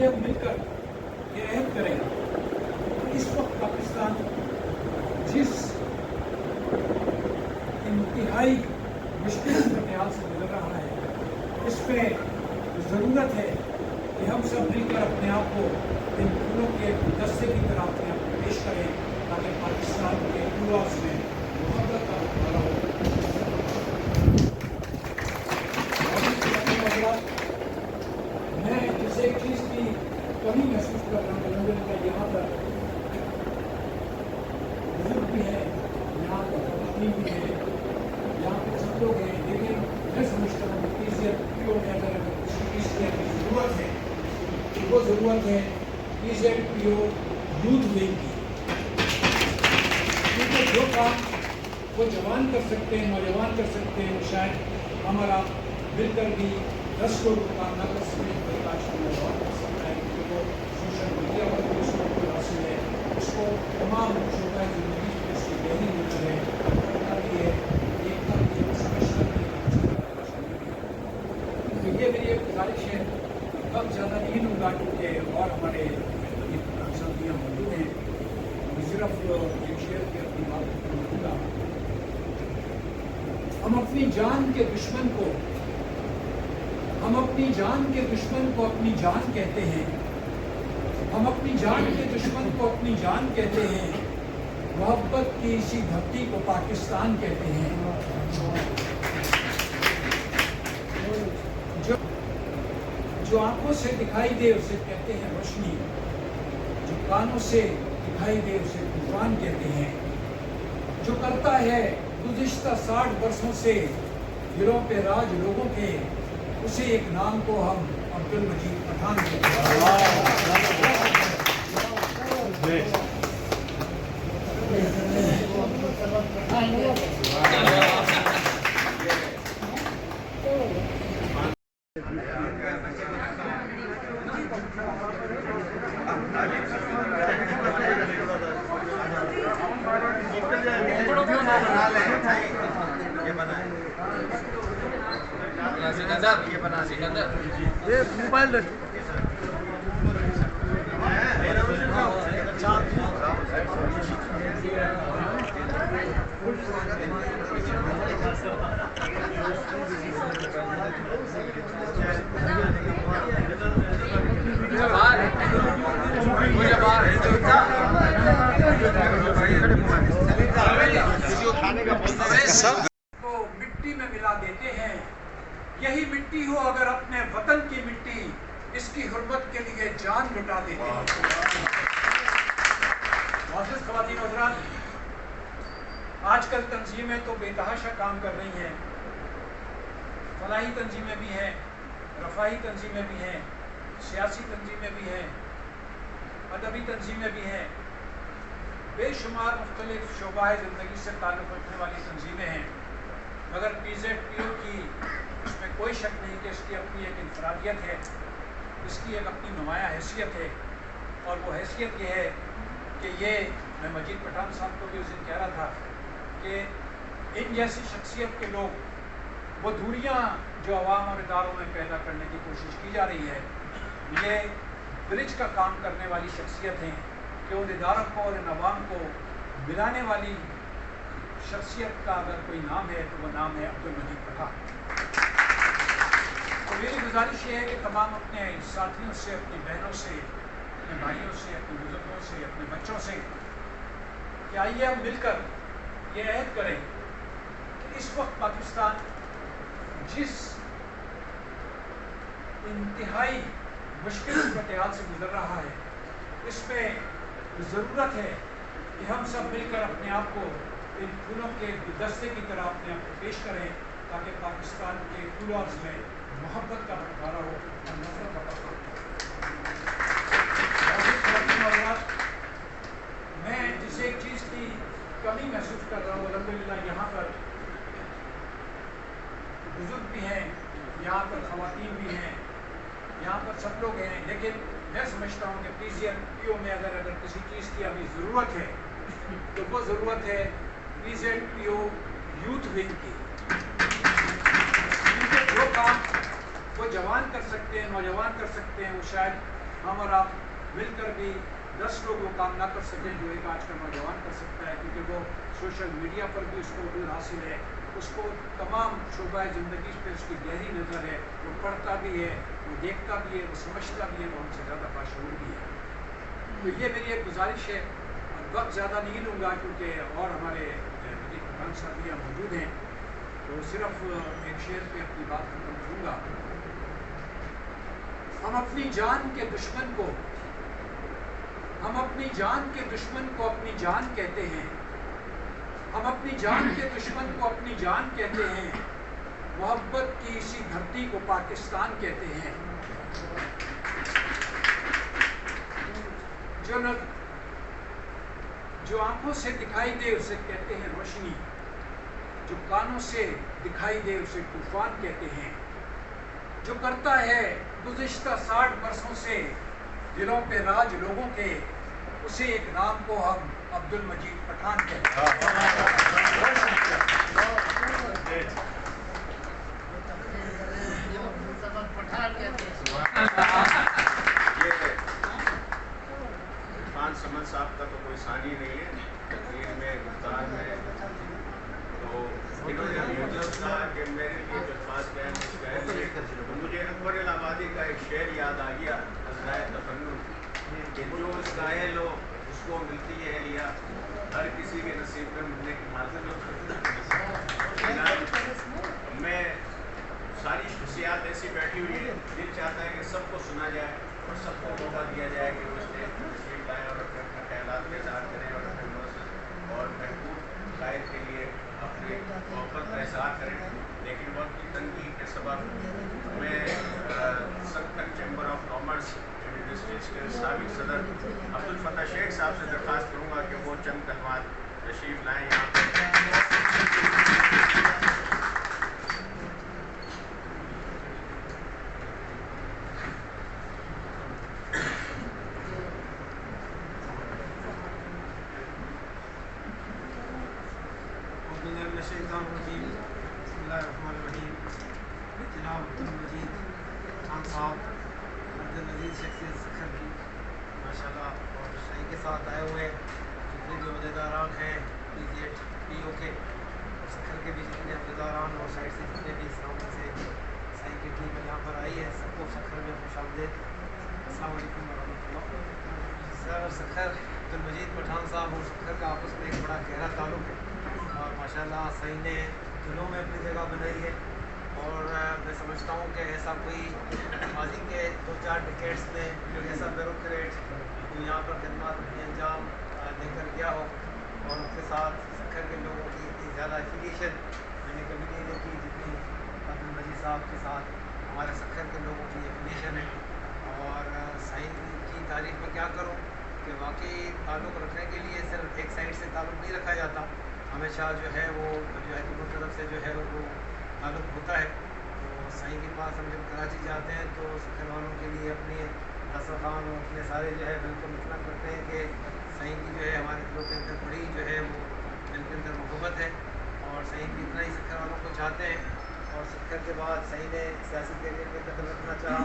आइए अब मिलकर ये अहद करें कि इस वक्त पाकिस्तान जिस इंतहाई मुश्किल सूरत-ए-हाल से गुजर रहा है, इस पे ज़रूरत है कि हम सब मिलकर अपने आप को इन फूलों के गुलदस्ते की तरह अपने आप को पेश करें ताकि पाकिस्तान के पूर्वास में मोहब्बत का भंडारा हो। मैं इसे एक चीज़ की कमी महसूस कर रहा हूँ अलहमदुलिल्लाह, यहाँ पर बुजुर्ग भी हैं, यहाँ पर ख़वातीन भी हैं, यहाँ पर सब लोग हैं, लेकिन मैं समझता हूँ कि PZPO में अगर किसी चीज़ की ज़रूरत है तो वो ज़रूरत है PZPO यूथ विंग की, क्योंकि जो काम वो जवान कर सकते हैं, नौजवान कर सकते हैं, शायद हमारा मिलकर भी 10 लोग काम ना कर सकें, प्रकाश नौजवान कर सकता है, क्योंकि वो सोशल मीडिया पर उसको हासिल है, उसको तमाम शोबा ज़िंदगी में उसकी गहरी नज़र है, पता भी है, देखता भी है, समझता भी है। तो ये मेरी एक गुजारिश है, अब ज़्यादा नहीं लूँगा क्योंकि और हमारे साथियाँ मौजूद हैं, सिर्फ एक शेयर की अपनी बात कहूँगा। हम अपनी जान के दुश्मन को अपनी जान कहते हैं, हम अपनी जान के दुश्मन को अपनी जान कहते हैं, मोहब्बत की इसी धरती को पाकिस्तान कहते हैं। जो आंखों से दिखाई दे उसे कहते हैं रोशनी, जो कानों से दिखाई दे उसे तूफान कहते हैं, जो करता है गुज़िश्ता 60 बरसों से दिलों पे राज लोगों के, उसे एक नाम को हम अब्दुल मजीद पठान कहते सिकंदर ये मोबाइल तो मिट्टी में मिला देते हैं, यही मिट्टी हो अगर अपने वतन की मिट्टी, इसकी हुर्मत के लिए जान लुटा देते हैं। मुअज़्ज़िज़ ख़वातीन और हज़रात, आजकल तंजीमें तो बेतहाशा काम कर रही हैं, फलाही तंजीमें भी हैं, रफ़ाही तंजीमें भी हैं, सियासी तंजीमें भी हैं, अदबी तंजीमें भी हैं, बेशुमार मुख्तलिफ शोबाए ज़िंदगी से ताल्लुक़ रखने वाली तंजीमें हैं, मगर PZPO की इसमें कोई शक नहीं कि इसकी अपनी एक इनफरादियत है, इसकी एक अपनी नुमाया हैसियत है, और वो हैसियत ये है कि ये मैं मजीद पठान साहब को भी उस दिन कह रहा था कि इन जैसी शख्सियत के लोग वो दूरियाँ जो अवाम और इदारों में पैदा करने की कोशिश की जा रही है, ये ब्रिज का काम करने वाली शख्सियत हैं कि उन इदारों को और इन अवाम को मिलाने वाली शख्सियत का अगर कोई नाम है तो वो नाम है अब्दुल मजीद पठान। तो मेरी गुजारिश ये है कि तमाम अपने साथियों से, अपनी बहनों से, अपने भाइयों से, अपने बुजुर्गों से, अपने बच्चों से कि आइए हम मिलकर ये अहद करें कि इस वक्त पाकिस्तान जिस इंतहाई मुश्किल सूरत-ए-हाल से गुजर रहा है, इस पे ज़रूरत है कि हम सब मिलकर अपने आप को इन फूलों के गुलदस्ते की तरह अपने आप को पेश करें ताकि पाकिस्तान के पूर्वास में मोहब्बत का बंटवारा हो और नफरत का बंटवारा हो। मैं जिसे एक चीज़ की कमी महसूस कर रहा हूँ अल्हम्दुलिल्लाह, यहाँ पर बुजुर्ग भी हैं, यहाँ पर ख़वातीन भी हैं, यहाँ पर सब लोग हैं, लेकिन मैं समझता हूँ कि PZPO में अगर किसी चीज़ की अभी ज़रूरत है तो वो ज़रूरत है PZPO यूथ विंग की, क्योंकि जो काम वो जवान कर सकते हैं, नौजवान कर सकते हैं, वो शायद हम और आप मिलकर भी 10 लोग वो काम ना कर सकें जो एक आज का नौजवान कर सकता है, क्योंकि वो सोशल मीडिया पर भी उसको अबूर हासिल है, उसको तमाम शोबा ज़िंदगी पे उसकी गहरी नज़र है, वो पढ़ता भी है, वो देखता भी है, वो समझता भी है, वो हमसे ज़्यादा बाशऊर भी है। तो ये मेरी एक गुजारिश है, और वक्त ज़्यादा नहीं लूँगा क्योंकि और हमारे वज़ीर पठान साहब यहाँ मौजूद हैं, तो सिर्फ एक शेर पे अपनी बात खत्म करूँगा। हम अपनी जान के दुश्मन को अपनी जान कहते हैं, हम अपनी जान के दुश्मन को अपनी जान कहते हैं, मोहब्बत की इसी धरती को पाकिस्तान कहते हैं। जो आंखों से दिखाई दे उसे कहते हैं रोशनी, जो कानों से दिखाई दे उसे तूफान कहते हैं, जो करता है गुज़िश्ता 60 बरसों से दिलों पे राज लोगों के, उसे एक नाम को हम अब्दुल मजीद पठान कहते हैं। इरफान समद साहब का तो कोई सानी नहीं है तकरीर में, गुफ्तार में, तो इन्होंने मुझे कहा कि मेरे लिए जो खास बयान है, तो मुझे अकबर इलाहाबादी का एक शेर याद आ गया, हज़राए तफन्नुन, कि जो इस गायल हो उसको मिलती है लिया, हर किसी के नसीब में मिलने की मालूम मैं सारी खुशियात ऐसी बैठी हुई है, दिल चाहता है कि सबको सुना जाए और सबको मौका दिया जाए कि वो स्टेज पर तशरीफ लाएँ और अपने अपने ख्यालात का इज़हार करें और अपने मुअज़्ज़ज़ और महबूब कायद के लिए अपनी मोहब्बत का इज़हार करें। लेकिन वक्त की तंगी के सबब मैं सक्कर चैम्बर ऑफ कॉमर्स डिस्ट्रिक्ट के साबिक़ सदर अब्दुल फतह शेख साहब से दरख्वास्त करूँगा कि वो चंद कलमात तशरीफ़ लाएँ यहाँ पर। जनाब अब्दुल मजीद खान साहब अब्दुल नज़ीर शख्सियत सखर की माशाल्लाह और सही के साथ आए हुए जितने भी अहदेदारान हैं PZ PO के सखर के भी जितने अहदेदारान और साइड से जितने भी सामने से सही की टीम यहाँ पर आई है, सबको सखर में खुशामदीद। अस्सलाम वालेकुम वरहमतुल्लाह। सर सखर अब्दुल मजीद पठान साहब और सखर का आपस में एक बड़ा गहरा ताल्लुक़ है और माशाल्लाह सही ने दिलों में अपनी जगह बनाई है। और मैं समझता हूँ कि ऐसा कोई माजी के 2-4 डिकेट्स में कोई ऐसा ब्यूरोक्रेट जो यहाँ पर खदमात अपनी अंजाम देकर गया हो और उसके साथ सखर के लोगों की इतनी ज़्यादा एफिलिएशन मैंने कभी नहीं देखी जितनी अब्दुल मजीद साहब के साथ हमारे सखर के लोगों की एफिलिएशन है। और साइंस की तारीफ में क्या करूँ कि वाकई ताल्लुक़ रखने के लिए सिर्फ एक साइड से ताल्लुक़ नहीं रखा जाता, हमेशा जो है वो जो है दोनों तरफ से जो है वो ताल्लुक़ होता है। तो सही के पास हम जब कराची जाते हैं तो सखर वालों के लिए अपने दस्तरखान और अपने सारे जो है बिल्कुल इतना करते हैं कि सही की जो है हमारे दिलों के अंदर बड़ी जो है वो दिल के अंदर मोहब्बत है और सही भी इतना ही सखर वालों को चाहते हैं। और सखर के बाद सही ने सियासी कैरियर में कदम रखना चाहा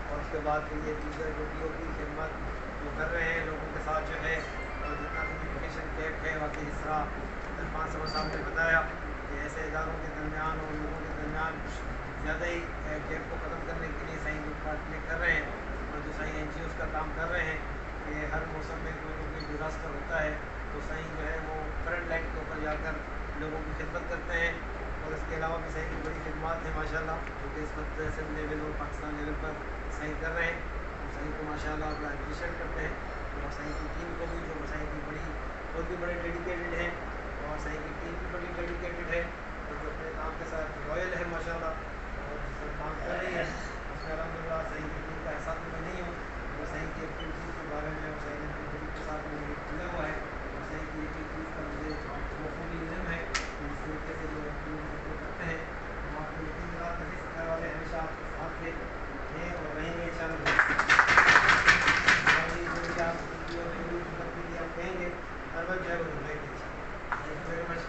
और उसके बाद फिर ये दूसरे जो PO की खिदमत जो कर रहे हैं लोगों के साथ जो है और जितना कम्युनिकेशन गैप है वाकई इस तरह इरफान समद साहब ने बताया कि ऐसे इदारों के दरमियान और लोगों के दरमियान कुछ ज़्यादा ही गैप को ख़त्म करने के लिए सही डिपार्टमेंट कर रहे हैं और जो सही NGOs का काम कर रहे हैं कि हर मौसम में कोई ना कोई डिज़ास्टर होता है तो सही जो है वो फ्रंट लाइन के ऊपर जाकर लोगों की खिदमत करते हैं। और इसके अलावा भी सही की बड़ी खिदमत है माशाल्लाह जो कि इस वक्त सिंध लेवल और पाकिस्तान लेवल पर सही कर रहे हैं। तो सही को माशाल्लाह बड़ा अप्रिशिएट करते हैं और सही की टीम को भी जो सही की बड़ी और भी बड़े डेडिकेटेड हैं और सही की टीम भी बड़ी डेडिकेटेड है और जो अपने काम के साथ लॉयल है माशाल्लाह और जिस तरह काम कर रही है उसमें अलहमदुलिल्लाह सही की टीम का एहसास मैं नहीं हूँ और सही की एक्टिविटीज़ के बारे में और सही ने अपनी टीम के साथ मुझे जुड़ा हुआ है और सही की एक्टिविटीज़ का मुझे बखूबी इल्म है जिस तरीके से जो एक्टिविटीज़ करते हैं हम आपको यकीन दिलाते हैं सखर वाले हमेशा आपके साथ हैं और रहेंगे इंशाल्लाह। आप कहेंगे हर बार जो है वो दुआएंगे। Thank you very much.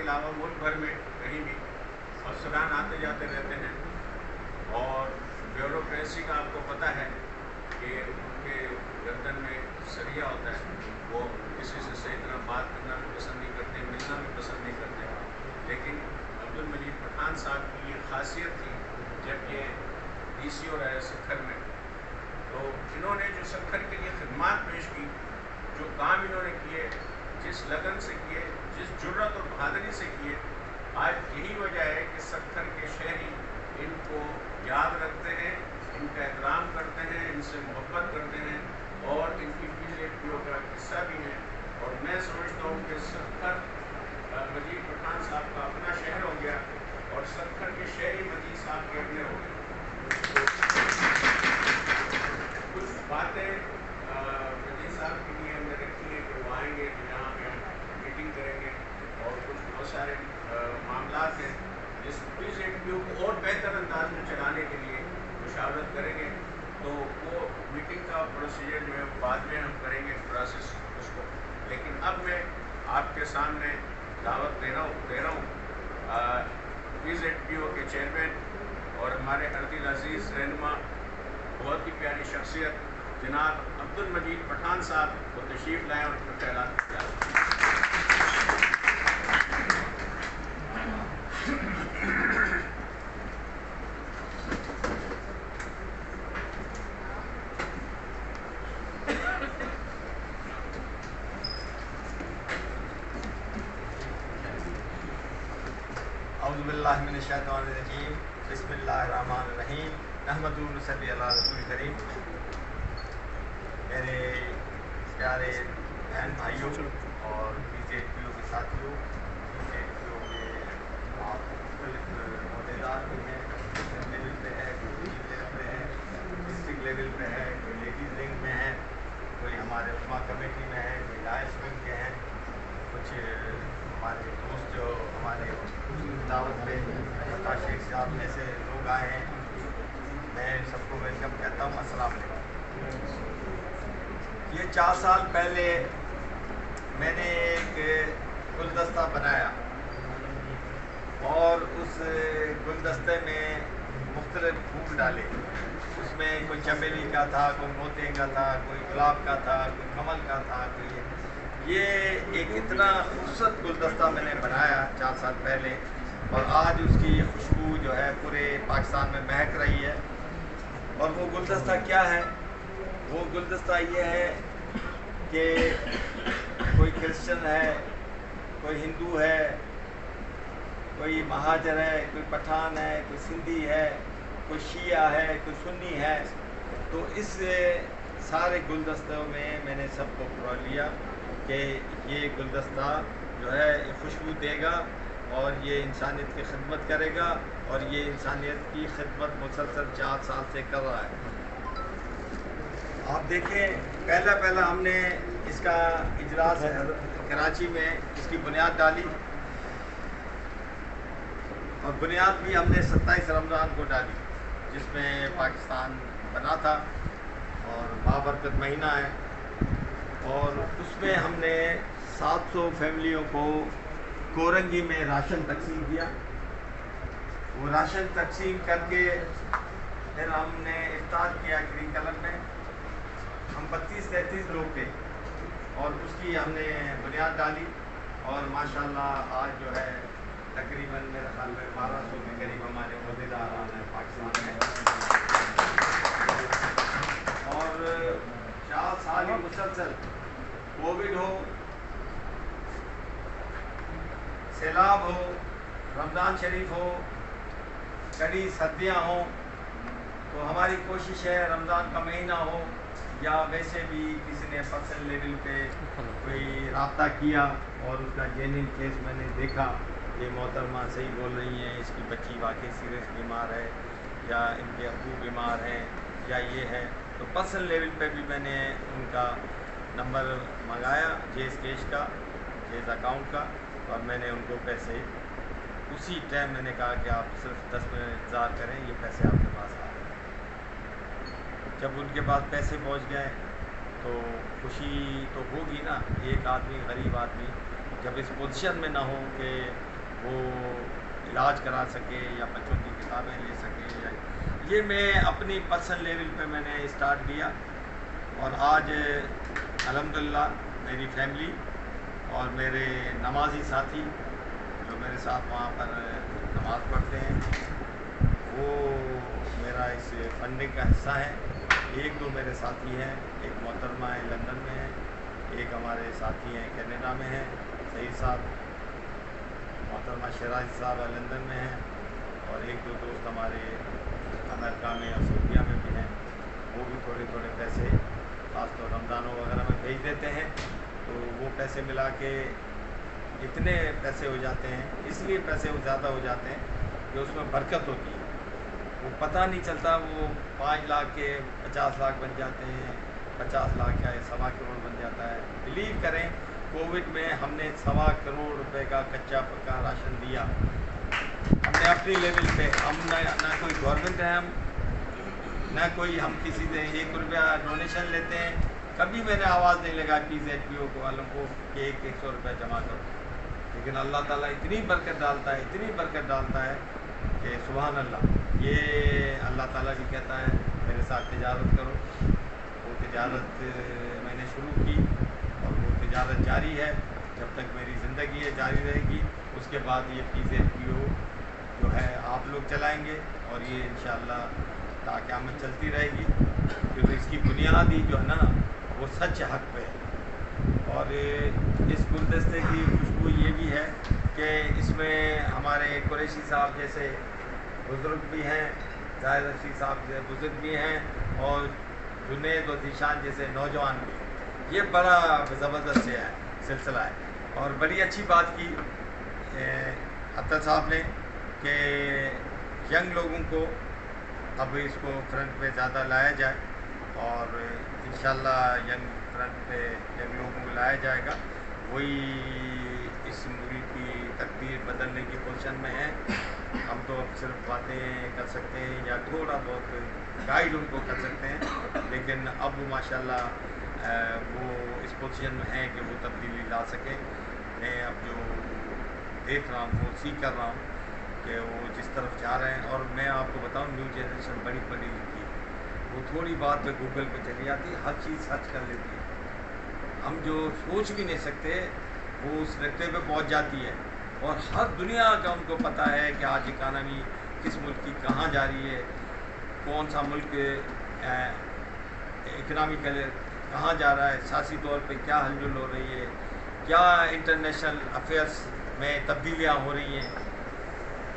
अलावा मुल्क भर में कहीं भी अफसरान आते जाते रहते हैं और ब्यूरोक्रेसी का आपको पता है कि उनके गर्दन में सरिया होता है, वो किसी से सही तरह बात करना भी पसंद नहीं करते, मिलना भी पसंद नहीं करते। लेकिन अब्दुल मजीद पठान साहब की ये खासियत थी, जब ये DC रहे सखर में, तो इन्होंने जो सखर के लिए खिदमत पेश की, जो काम इन्होंने किए, जिस लगन से किए, जिस जुर्रत और बहादुरी से किए, आज यही वजह है कि सखर के शहरी इनको याद रखते हैं, इनका एहतराम करते हैं, इनसे मोहब्बत करते हैं और इनकी PZPO का हिस्सा भी है। और मैं समझता हूँ कि सखर मजीद पठान साहब का अपना शहर हो गया और सखर के शहरी मजीद साहब के अपने हो गए। कुछ बातें मजीद साहब के लिए हमने रखी है कि वो आएंगे, यहाँ पे मीटिंग करेंगे और कुछ बहुत सारे मामला हैं जिस PZPO को और बेहतर अंदाज में चलाने के लिए मुशावरत करेंगे। तो वो मीटिंग का प्रोसीजर जो है बाद में हम करेंगे प्रोसेस उसको। लेकिन अब मैं आपके सामने दावत दे रहा हूँ PZPO के चेयरमैन और हमारे अर्दिल अजीज़ रहनुमा, बहुत ही प्यारी शख्सियत जनाब अब्दुल मजीद पठान साहब को तशरीफ़ लाएँ और उनका ख्यालात किया। औज़ुबिल्लाहि मिनश्शैतानिर्रजीम, बिस्मिल्लाहिर्रहमानिर्रहीम, नहमदुहु व नसल्ली अला रसूलिल करीम। मेरे प्यारे बहन भाइयों और PZPO के साथियों, PZPO के आप मुख्तलिफ अहदेदार भी हैं, लेवल पे है, कोई लेवल पे है, डिस्ट्रिक्ट लेवल पे है, कोई लेडीज़ विंग में है, कोई हमारे उलमा कमेटी में है, कोई लायंस विंग के हैं, कुछ हमारे दोस्त जो हमारे दावत पे फता शेख साहब में से लोग आए हैं, मैं सबको वेलकम कहता हूँ। अस्सलाम वालेकुम। ये 4 साल पहले मैंने एक गुलदस्ता बनाया और उस गुलदस्ते में मुख्तलिफ फूल डाले। उसमें कोई चमेली का था, कोई मोती का था, कोई गुलाब का था, कोई कमल का था, कोई ये एक इतना खूबसूरत गुलदस्ता मैंने बनाया 4 साल पहले और आज उसकी खुशबू जो है पूरे पाकिस्तान में महक रही है। और वो गुलदस्ता क्या है? वो गुलदस्ता ये है कि कोई क्रिश्चियन है, कोई हिंदू है, कोई महाजर है, कोई पठान है, कोई सिंधी है, कोई शिया है, कोई सुन्नी है, तो इस सारे गुलदस्तों में मैंने सबको पकड़ लिया कि ये गुलदस्ता जो है ये खुशबू देगा और ये इंसानियत की खिदमत करेगा और ये इंसानियत की खिदमत मुसलसल 4 साल से कर रहा है। आप देखें, पहला हमने इसका इजलास कराची में इसकी बुनियाद डाली और बुनियाद भी हमने 27 रमज़ान को डाली, जिसमें पाकिस्तान बना था और बाबरकत महीना है। और उसमें हमने 700 फैमिलियों को कोरंगी में राशन तकसीम किया। वो राशन तकसीम करके फिर हमने इफ्तार किया ग्रीन कलर में। हम 32-33 लोग थे और उसकी हमने बुनियाद डाली और माशाल्लाह आज जो है तकरीबन मेरे ख्याल में 1200 के करीब हमारे अहदेदार हैं पाकिस्तान में। और 4 साल ही मुसलसल कोविड हो, सैलाब हो, रमज़ान शरीफ हो, कड़ी सर्दियाँ हो, तो हमारी कोशिश है रमज़ान का महीना हो या वैसे भी किसी ने पर्सनल लेवल पे कोई रब्ता किया और उसका जेन्युइन केस मैंने देखा, ये मोहतरमा सही बोल रही हैं, इसकी बच्ची वाकई सीरियस बीमार है या इनके अब्बू बीमार हैं या ये है, तो पर्सनल लेवल पे भी मैंने उनका नंबर मंगाया जेस कैश का, जेस अकाउंट का, और मैंने उनको पैसे उसी टाइम मैंने कहा कि आप सिर्फ 10 मिनट इंतज़ार करें, ये पैसे आपके पास आ गए। जब उनके पास पैसे पहुंच गए तो खुशी तो होगी ना। एक आदमी, गरीब आदमी जब इस पोजीशन में ना हो कि वो इलाज करा सके या बच्चों की किताबें ले सके, या ये मैं अपनी पर्सनल लेवल पे मैंने स्टार्ट किया। और आज अल्हम्दुलिल्लाह मेरी फैमिली और मेरे नमाजी साथी जो मेरे साथ वहाँ पर नमाज़ पढ़ते हैं वो मेरा इस फंडिंग का हिस्सा है। एक दो मेरे साथी हैं, एक मोहतरमा है लंदन में है, एक हमारे साथी हैं कनाडा में हैं, सईद साहब, मोहतरमा शराजी साहब लंदन में हैं, और एक दो दोस्त हमारे अमेरिका में और सऊदीया में भी हैं। वो भी थोड़े थोड़े पैसे खास तौर रमज़ानों वगैरह में भेज देते हैं। तो वो पैसे मिला के इतने पैसे हो जाते हैं, इसलिए पैसे ज़्यादा हो जाते हैं कि उसमें बरकत होती है। वो पता नहीं चलता, वो 5 लाख के 50 लाख बन जाते हैं, 50 लाख क्या है 1.25 करोड़ बन जाता है। बिलीव करें कोविड में हमने 1.25 करोड़ रुपए का कच्चा पक्का राशन दिया। हमने अपनी लेवल पे, हम ना कोई गवर्नमेंट है, हम ना कोई हम किसी से 1 रुपया डोनेशन लेते हैं। कभी मैंने आवाज़ नहीं लगा PZPO को वालों को कि 100 रुपया जमा करो। लेकिन अल्लाह ताला इतनी बरकत डालता है, इतनी बरकत डालता है कि सुभान अल्लाह। ये अल्लाह ताला भी कहता है मेरे साथ तिजारत करो। वो तिजारत मैंने शुरू की और वो तिजारत जारी है, जब तक मेरी ज़िंदगी है जारी रहेगी। उसके बाद ये PZPO जो है आप लोग चलाएंगे और ये इंशाअल्लाह ताक़यामत चलती रहेगी, क्योंकि इसकी बुनियाद ही जो है ना वो सच हक पे है। और इस गुलदस्ते की खुशबू ये भी है कि इसमें हमारे कुरैशी साहब जैसे बुज़ुर्ग भी हैं, जाहिर रशीद साहब जैसे बुज़ुर्ग भी हैं, और जुनैद और ज़ीशान जैसे नौजवान भी। ये बड़ा ज़बरदस्त है सिलसिला है। और बड़ी अच्छी बात की अख्तर साहब ने कि यंग लोगों को अब इसको फ्रंट पे ज़्यादा लाया जाए, और इंशाल्लाह यंग फ्रंट पे यंग लोगों को लाया जाएगा। वही इस मुल्क की तकदीर बदलने की पोजीशन में है। हम तो अब सिर्फ बातें कर सकते हैं या थोड़ा बहुत गाइड उनको कर सकते हैं, लेकिन अब माशाल्लाह वो इस पोजीशन में हैं कि वो तब्दीली ला सकें। मैं अब जो देख रहा हूँ वो सीख कर रहा हूँ कि वो जिस तरफ जा रहे हैं। और मैं आपको बताऊँ न्यू जनरेशन बड़ी पढ़ी लिखी है, वो थोड़ी बात पे गूगल पे चली जाती है, हर चीज़ सर्च कर लेती है। हम जो सोच भी नहीं सकते वो उस नक्ते पे पहुंच जाती है, और हर दुनिया का उनको पता है कि आज इकानमी किस मुल्क की कहाँ जा रही है, कौन सा मुल्क इकनॉमिकल कहाँ जा रहा है, सियासी तौर पे क्या हलचल हो रही है, क्या इंटरनेशनल अफेयर्स में तब्दीलियाँ हो रही हैं,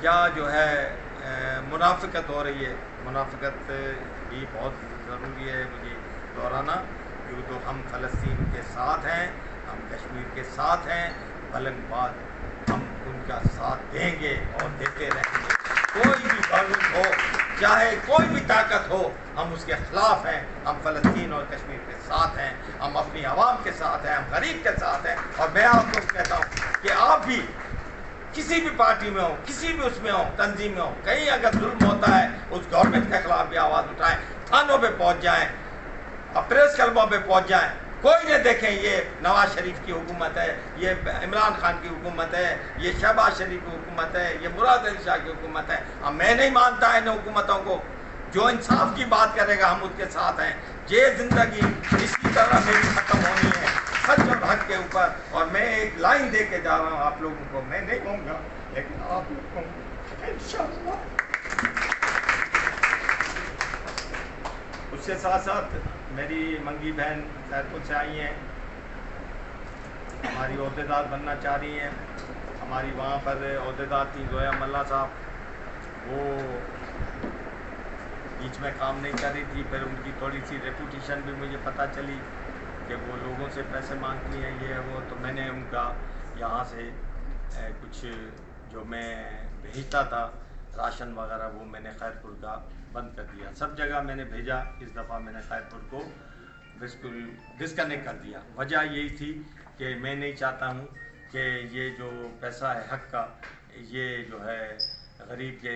क्या जो है मुनाफिकत हो रही है। मुनाफिकत भी बहुत ज़रूरी है मुझे दोहराना, क्योंकि तो हम फ़लस्तीन के साथ हैं, हम कश्मीर के साथ हैं, बलंगबाद हम उनका साथ देंगे और देते रहेंगे। कोई भी गवर्नमेंट हो, चाहे कोई भी ताकत हो, हम उसके ख़िलाफ़ हैं। हम फ़लस्तीन और कश्मीर के साथ हैं, हम अपनी आवाम के साथ हैं, हम गरीब के साथ हैं। और मैं आपको कहता हूँ कि आप भी किसी भी पार्टी में हो, किसी भी उसमें हो, तंजीम में हो, कहीं अगर जुल्म होता है उस गवर्नमेंट के खिलाफ भी आवाज़ उठाएं, थानों पे पहुंच जाएं, प्रेस क्लबों पे पहुंच जाएं। कोई न देखें ये नवाज शरीफ की हुकूमत है, ये इमरान खान की हुकूमत है, ये शहबाज शरीफ की हुकूमत है, ये मुराद अली शाह की हुकूमत है। अब मैं नहीं मानता इन हुकूमतों को। जो इंसाफ की बात करेगा हम उसके साथ हैं। ये ज़िंदगी इसी तरह मेरी ख़त्म होनी है, सच और हक के ऊपर। और मैं एक लाइन दे के जा रहा हूँ आप लोगों को, मैं नहीं कहूँगा लेकिन आप लोग कहूँगा इंशाअल्लाह। उसके साथ साथ मेरी मंगी बहन खैरपुर से आई हैं, हमारी अहदेदार बनना चाह रही हैं। हमारी वहाँ पर अहदेदार थी जोया मल्ला साहब, वो बीच में काम नहीं कर रही थी, फिर उनकी थोड़ी सी रेपुटेशन भी मुझे पता चली कि वो लोगों से पैसे मांगती हैं, ये वो। तो मैंने उनका यहाँ से कुछ जो मैं भेजता था राशन वगैरह, वो मैंने खैरपुर का बंद कर दिया। सब जगह मैंने भेजा, इस दफ़ा मैंने खैरपुर को बिल्कुल डिस्कनेक्ट कर दिया। वजह यही थी कि मैं नहीं चाहता हूँ कि ये जो पैसा है हक का, ये जो है गरीब के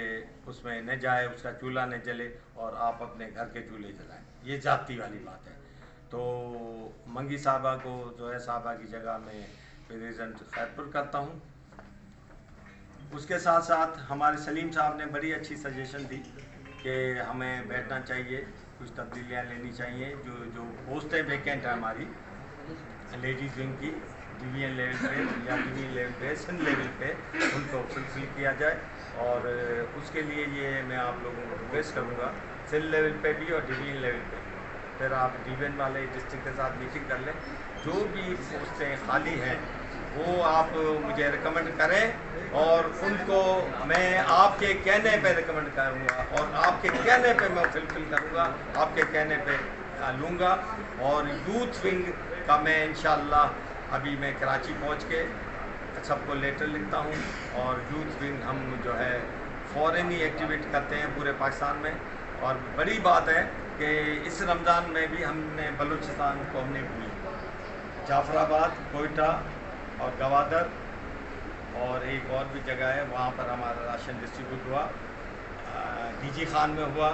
उसमें न जाए, उसका चूल्हा न जले और आप अपने घर के चूल्हे जलाएं। ये जाती वाली बात है। तो मंगी साहबा को जो है साहबा की जगह में प्रेजेंट खैरपुर करता हूँ। اس کے ساتھ ساتھ ہمارے سلیم صاحب نے بڑی اچھی سجیشن دی کہ ہمیں بیٹھنا چاہیے، کچھ تبدیلیاں لینی چاہیے، جو پوسٹیں ویکینٹ ہیں ہماری لیڈیز ونگ کی ڈویژن لیول پہ یا ڈویژن لیول پہ سندھ لیول پہ ان کو فلفل کیا جائے، اور اس کے لیے یہ میں آپ لوگوں کو ریکویسٹ کروں گا سندھ لیول پہ بھی اور ڈویژن لیول پہ، پھر آپ ڈویژن والے ڈسٹرکٹ کے ساتھ میٹنگ کر لیں، جو بھی پوسٹیں خالی ہیں وہ آپ مجھے ریکمنڈ کریں، اور ان کو میں آپ کے کہنے پہ ریکمنڈ کروں گا، اور آپ کے کہنے پہ میں فلفل کروں گا، آپ کے کہنے پہ لوں گا۔ اور یوتھ ونگ کا میں انشاءاللہ ابھی میں کراچی پہنچ کے سب کو لیٹر لکھتا ہوں، اور یوتھ ونگ ہم جو ہے فوراً ہی ایکٹیویٹ کرتے ہیں پورے پاکستان میں۔ اور بڑی بات ہے کہ اس رمضان میں بھی ہم نے بلوچستان کو ہم نے بھولی، جعفر آباد، کوئٹہ اور گوادر اور ایک اور بھی جگہ ہے، وہاں پر ہمارا راشن ڈسٹریبیوٹ ہوا، ڈی جی خان میں ہوا،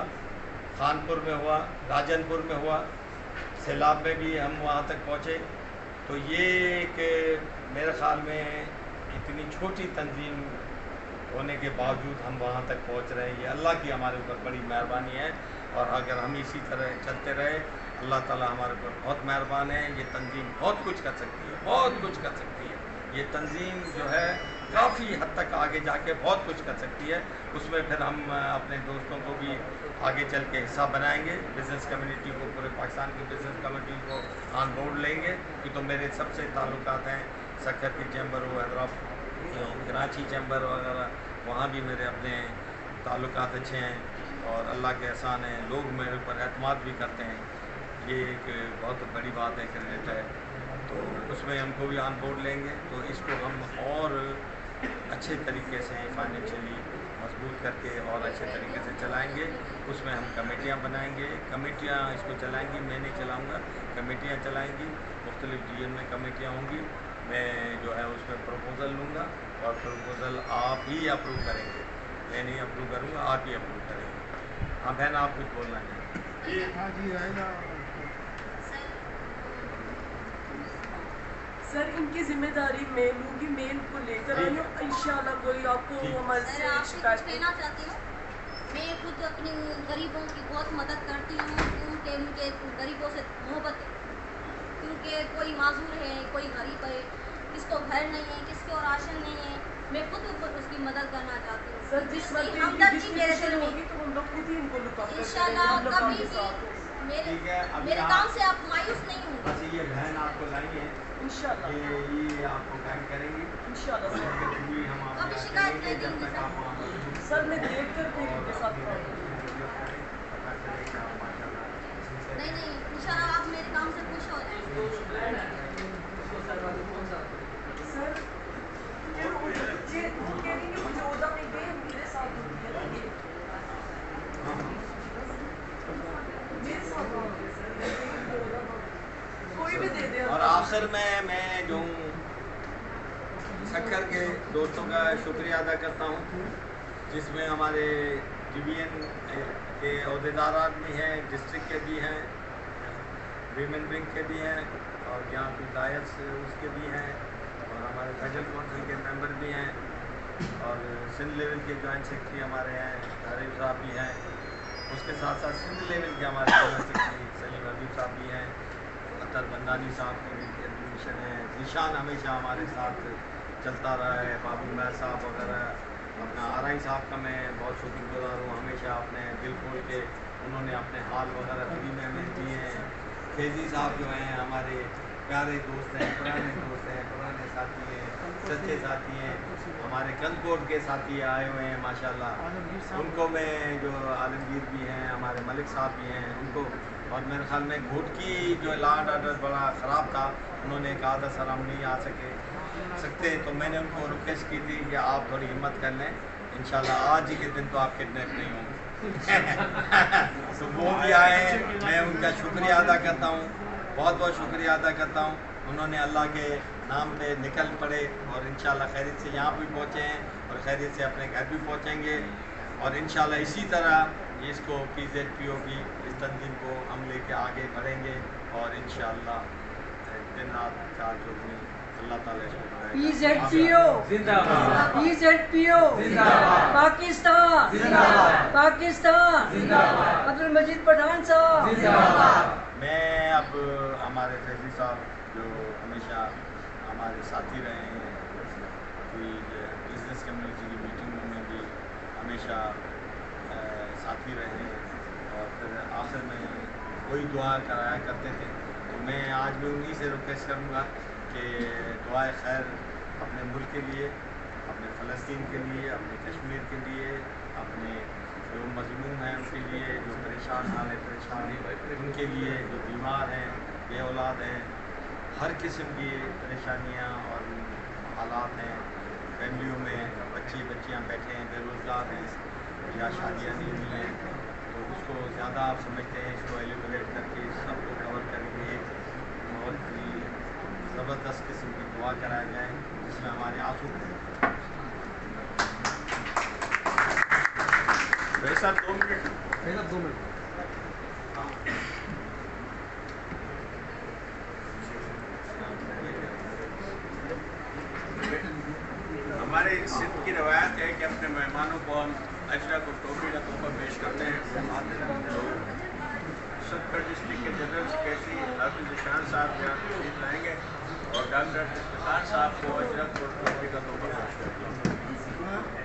خانپور میں ہوا، راجن پور میں ہوا، سیلاب میں بھی ہم وہاں تک پہنچے۔ تو یہ کہ میرے خیال میں اتنی چھوٹی تنظیم ہونے کے باوجود ہم وہاں تک پہنچ رہے ہیں، یہ اللہ کی ہمارے اوپر بڑی مہربانی ہے، اور اگر ہم اسی طرح چلتے رہے اللہ تعالیٰ ہمارے اوپر بہت مہربان ہے۔ یہ تنظیم بہت کچھ کر سکتی ہے، بہت کچھ کر سکتی ہے، یہ تنظیم جو ہے کافی حد تک آگے جا کے بہت کچھ کر سکتی ہے۔ اس میں پھر ہم اپنے دوستوں کو بھی آگے چل کے حصہ بنائیں گے، بزنس کمیونٹی کو، پورے پاکستان کی بزنس کمیونٹی کو آن بورڈ لیں گے، کہ تو میرے سب سے تعلقات ہیں سکر کی چیمبر ہو، حیدرآباد کراچی چیمبر وغیرہ، وہاں بھی میرے اپنے تعلقات اچھے ہیں، اور اللہ کے احسان ہیں، لوگ میرے اوپر اعتماد بھی کرتے ہیں، یہ ایک بہت بڑی بات ہے، کریڈٹ ہے۔ تو اس میں ہم کو بھی آن بورڈ لیں گے، تو اس کو ہم اور اچھے طریقے سے فائنینشلی مضبوط کر کے اور اچھے طریقے سے چلائیں گے۔ اس میں ہم کمیٹیاں بنائیں گے، کمیٹیاں اس کو چلائیں گی، میں نہیں چلاؤں گا، کمیٹیاں چلائیں گی، مختلف ڈویژن میں کمیٹیاں ہوں گی، میں جو ہے اس میں پروپوزل لوں گا، اور پروپوزل آپ ہی اپروو کریں گے، میں نہیں اپروو کروں گا، آپ ہی اپروو کریں گے۔ ہاں بہن آپ کچھ بولنا چاہیں؟ ہاں جی سر ان کی ذمہ داری میں لوں گی، میں ان کو لے کر آئی ہوں، انشاءاللہ کوئی آپ کو ہمارے سے شکایت کہنا چاہتی ہوں، میں خود اپنی غریبوں کی بہت مدد کرتی ہوں، کیونکہ مجھے غریبوں سے محبت ہے، کیونکہ کوئی معذور ہے، کوئی غریب ہے، کس کو گھر نہیں ہے، کس کو راشن نہیں ہے، میں خود اس کی مدد کرنا چاہتی ہوں۔ سر جس وقت ان کی ہمدردی میرے دل ڈسٹریبیوشن میں ہوگی تو ہم لوگ خود ہی ان کو لک آفٹر انشاءاللہ کریں گے، ہم کبھی لوگ بھی ساتھ ہیں ٹھیک ہے، ابھی میرے آپ کام سے آپ مایوس نہیں ہوں گے۔ بس یہ بہن آپ کو لائی ہے، انشاءاللہ یہ آپ کو گائڈ کریں گی، انشاءاللہ اور سر۔ کبھی بھی ہم آپ کبھی کو شکایت کریں گے نہیں جب دیں گے تک سر۔ آپ وہاں سر میں دیکھ کر پھر ان کے ساتھ کام کروں نہیں نہیں، انشاءاللہ آپ میرے کام سے خوش ہو جائیں گے۔ سر یہ وہ کہہ رہی کہ مجھے عہدہ نہیں دے، میرے ساتھ ہوتی ہے نا یہ، میرے ساتھ ہوتی ہے سر، کوئی بھی دے دے۔ اور آخر میں جو ہوں سکر کے دوستوں کا شکریہ ادا کرتا ہوں، جس میں ہمارے ڈویژن کے عہدیدارات بھی ہیں، ڈسٹرکٹ کے بھی ہیں، ویمن ونگ کے بھی ہیں، اور یہاں کی دائرس اس کے بھی ہیں، اور ہمارے فیڈرل کونسل کے ممبر بھی ہیں، اور سندھ لیول کے جوائنٹ سیکرٹری ہمارے ہیں، طارق صاحب بھی ہیں، اس کے ساتھ ساتھ سندھ لیول کے ہمارے جوائنٹ سیکرٹری سلیم حبیب صاحب بھی ہیں، اطہر بندانی صاحب کی بھی ایڈمنیشن ہے، ذیشان ہمیشہ ہمارے ساتھ چلتا رہا ہے، بابو میر صاحب وغیرہ، اپنا آرائی صاحب کا میں بہت شکر گزار ہوں، ہمیشہ اپنے دل کھول کے انہوں نے اپنے حال وغیرہ فری میں ہمیں دیے ہیں۔ فیضی صاحب جو ہیں ہمارے پیارے دوست ہیں، پرانے ساتھی ہیں، سچے ساتھی ہیں، ہمارے کنکوٹ کے ساتھی آئے ہوئے ہیں ماشاءاللہ، ان کو میں جو عالمگیر بھی ہیں، ہمارے ملک صاحب بھی ہیں، ان کو، اور میرے خیال میں گھوٹ کی جو لا اینڈ آرڈر بڑا خراب تھا، انہوں نے کہا تھا سر ہم نہیں آ سکتے، تو میں نے ان کو ریکویسٹ کی تھی کہ آپ تھوڑی ہمت کر لیں، انشاءاللہ آج ہی کے دن تو آپ کڈنیپ نہیں ہوں گے۔ تو وہ بھی آئے ہیں، میں ان کا شکریہ ادا کرتا ہوں، بہت بہت شکریہ ادا کرتا ہوں، انہوں نے اللہ کے نام پہ نکل پڑے، اور انشاءاللہ خیریت سے یہاں بھی پہنچے ہیں، اور خیریت سے اپنے گھر بھی پہنچیں گے، اور انشاءاللہ اسی طرح اس کو PZPO کی اس تنظیم کو ہم لے کے آگے بڑھیں گے، اور انشاءاللہ دن رات چار چوبی اللہ تعالیٰ اس کو PZPO PZPO پاکستان پاکستان عبد المجید پٹھان صاحب. میں اب ہمارے فیضی صاحب جو ہمیشہ ہمارے ساتھی رہے ہیں، کوئی بزنس کمیونٹی کی میٹنگوں میں بھی ہمیشہ ساتھی رہے ہیں، اور پھر آخر میں وہی دعا کرایا کرتے تھے. تو میں آج بھی انہیں سے ریکویسٹ کروں گا کہ دعائے خیر اپنے ملک کے لیے، اپنے فلسطین کے لیے، اپنے کشمیر کے لیے، اپنے جو مظلوم ہیں ان کے لیے، جو پریشان حال ہے پریشان ہیں ان کے لیے، جو بیمار ہیں، بے اولاد ہیں، ہر قسم کی پریشانیاں اور حالات ہیں. فیملیوں میں بچے بچیاں بیٹھے ہیں، بے روزگار ہیں یا شادیاں نہیں ہوئی ہیں، تو اس کو زیادہ آپ سمجھتے ہیں، اس کو ایلیبریٹ کر کے سب کو کور کر کے ایک بہت ہی زبردست قسم کی دعا کرایا جائے جس میں ہمارے آنسو ویسا 2 منٹ ہمارے سندھ کی روایت ہے کہ اپنے مہمانوں کو ہم اجرک اور ٹوپی کا تحفہ پیش کرتے ہیں. ستکھڑ ڈسٹرکٹ کے جنرل سیکریٹری حافظ ذیشان صاحب یہاں تشریف لائیں گے اور ڈاکٹر افتخار صاحب کو اجرک اور ٹوپی کا تحفہ پیش کرتے ہیں.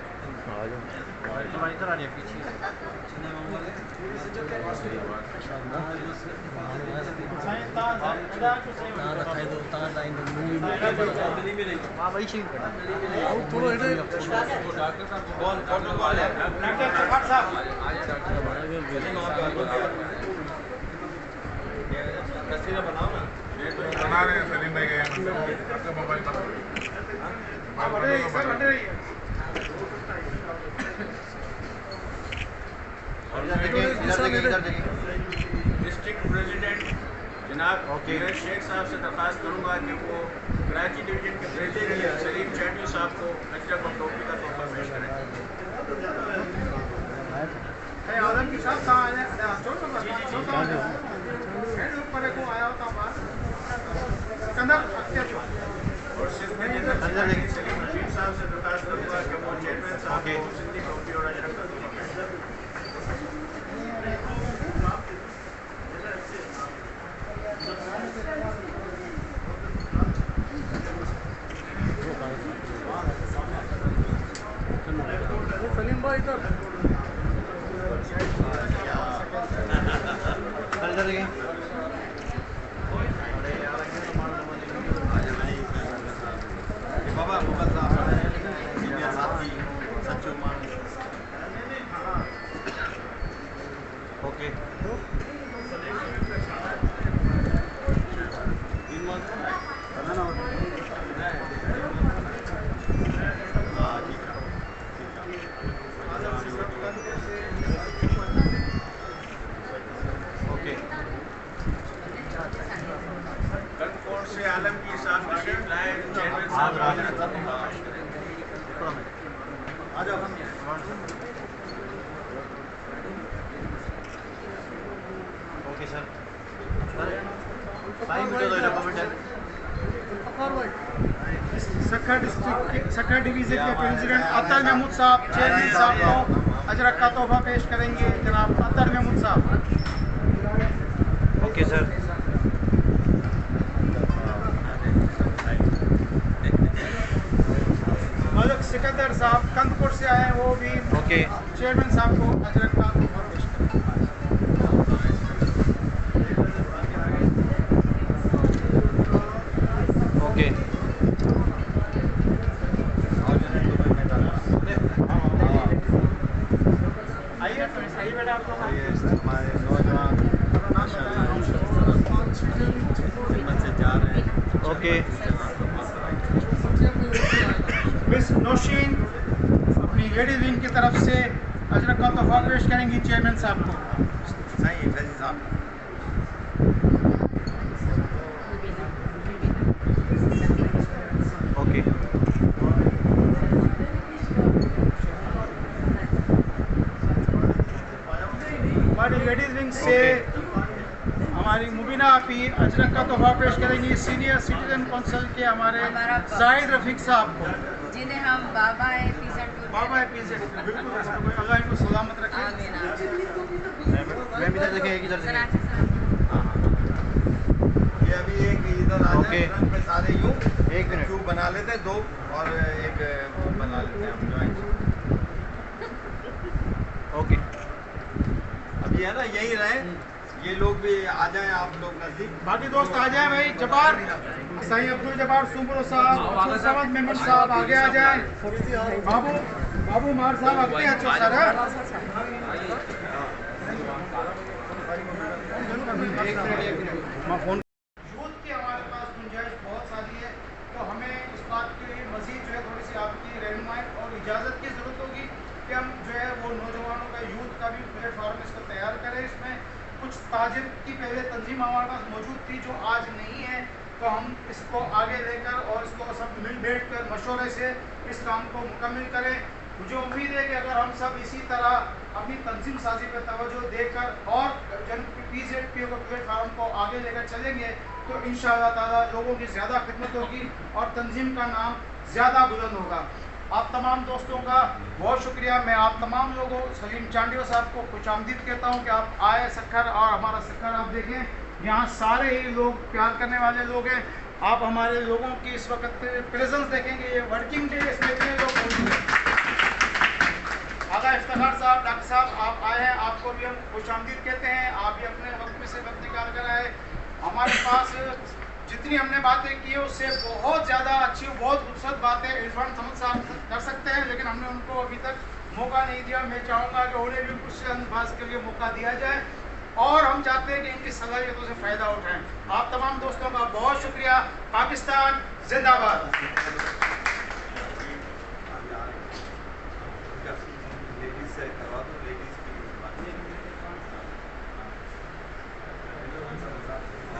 ڈسٹرکٹ پریزیڈنٹ جناب نیرج شیخ صاحب سے درخواست کروں گا کہ وہ کراچی ڈویژن کے پریزیڈنٹ سلیم چیٹی صاحب کو اجرک اور ٹوپی کا تحفہ پیش کریں. اور سندھ کے جنرل سیکریٹری سلیم رشید صاحب سے درخواست کروں گا کہ وہ چیئرمین صاحب کو سندھی ٹوپی اور اجرک کا تحفہ پیش کریں. سلیم بھائی ادھر بابا محمد صاحب ساتھی سچو مان اوکے کنکوٹ سے عالمگیر صاحب تشریف لائے، چیئرمین صاحب اجرک کا تحفہ پیش کریں. آ جاؤ. Okay sir. Sukkur district Sukkur division کے پریزیڈنٹ اطہر محمود صاحب چیئرمین صاحب کو اجرک کا تحفہ پیش کریں گے. جناب اطہر محمود صاحب. Okay sir. ملک سکندر صاحب کندپور سے آئے ہیں، وہ بھی اوکے چیئرمین صاحب کو اجرک کا تحفہ پیش کریں. اوکے. آئیے بیٹا آپ کو. ہمارے نوجوان خدمت سے جا رہے ہیں. اوکے. مس نوشین اپنی لیڈیز ونگ کی طرف سے اجرک کا تحفہ پیش کریں گی چیئرمین صاحب کو. نہیں فیضی صاحب. اوکے. ہماری لیڈیز ونگ سے ہماری مبینہ पीर अजरक का तोहफा पेश करेंगी सीनियर सिटीजन काउंसिल के हमारे जाहिद रफीक साहब को, जिन्हें हम बाबा बाबा पीजेड बिल्कुल अल्लाह इनको सलामत रखे। मैं भी इधर देखें, एक इधर देखें। ये अभी एक इधर आ जाए, रंग पे सारे यूं एक मिनट। क्यूब बना लेते हैं, 2 और एक बना लेते हैं हम ज्वाइंट। ओके, अब ये है ना, यही रहे, ये लोग भी आ जाएं, आप लोग नजदीक। बाकी दोस्त आ जाए भाई, जबार साईं अब्दुल जबार सुमरो साहब, अब्दुल समद मेमन साहब आगे आ जाए, बाबू मार साहब आगे अच्छा सर है। यूथ की हमारे पास गुंजाइश बहुत सारी है, तो हमें इस बात के लिए मजीद जो है थोड़ी सी आपकी रहनुमाई और इजाज़त की ज़रूरत होगी कि हम जो है वो नौजवानों का यूथ का भी प्लेटफॉर्म इसको तैयार करें। इसमें कुछ ताजिर की पहले तंजीम हमारे पास मौजूद थी जो आज नहीं है, तो हम इसको आगे लेकर और इसको सब मिल बैठ कर मशवरे से इस काम को मुकम्मल करें। मुझे उम्मीद है कि अगर हम सब इसी तरह अपनी तंजीम साजी पर तवज्जो देकर और PZP को प्लेटफार्म को आगे लेकर चलेंगे तो इंशाअल्लाह ताला लोगों की ज़्यादा खिदमत होगी और तंजीम का नाम ज़्यादा बुलंद होगा। आप तमाम दोस्तों का बहुत शुक्रिया। मैं आप तमाम लोगों, सलीम चांडियो साहब को खुशामदीद कहता हूँ कि आप आए सखर, और हमारा सखर आप देखें यहाँ सारे ही लोग प्यार करने वाले लोग हैं। आप हमारे लोगों की इस वक्त प्रेजेंस देखेंगे, ये वर्किंग डे, इसमें इतने लोग मौजूद हैं। आगा इफ्तिखार साहब, डॉक्टर साहब आप आए हैं, आपको भी हम खुशामदीद कहते हैं। आप भी अपने वक्त में से वक्त निकाल कर आए। हमारे पास जितनी हमने बातें की है उससे बहुत ज़्यादा अच्छी, बहुत खूबसूरत बातें इरफान समद साहब कर सकते हैं, लेकिन हमने उनको अभी तक मौका नहीं दिया। मैं चाहूँगा कि उन्हें भी कुछ अंदाज के लिए मौका दिया जाए और हम चाहते हैं कि इनकी सलाहियतों से फ़ायदा उठाएं। आप तमाम दोस्तों का बहुत शुक्रिया। पाकिस्तान जिंदाबाद।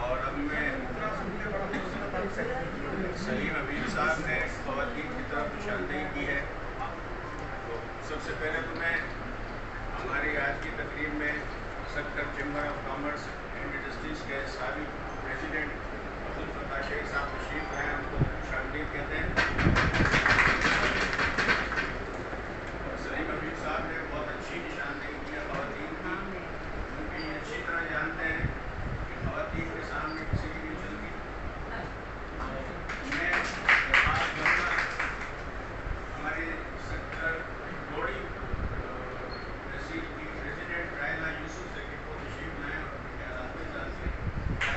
और अब मैं सलीम अमीर साहब ने ख़वातीन की तरफ निशानदेही की है। तो सबसे पहले तो मैं हमारी आज की तकरीब में sector chamber of commerce and industries के साबिक प्रेसिडेंट अब्दुल फत्ताह शेख साहब तशरीफ लाए, उनको खुशामदीद कहते हैं। और सलीम अमीर साहब ने बहुत अच्छी निशानदेही की है ख़वातीन की, क्योंकि ये अच्छी तरह जानते हैं कि ख़वातीन के सामने किसी की नहीं चलती। मैं बात करूँगा हमारे सेक्टर गोड़ी तहसील की प्रेसिडेंट रायला यूसुफ से कि वो तशरीफ लाएँ और अपने ख्यालात के साथ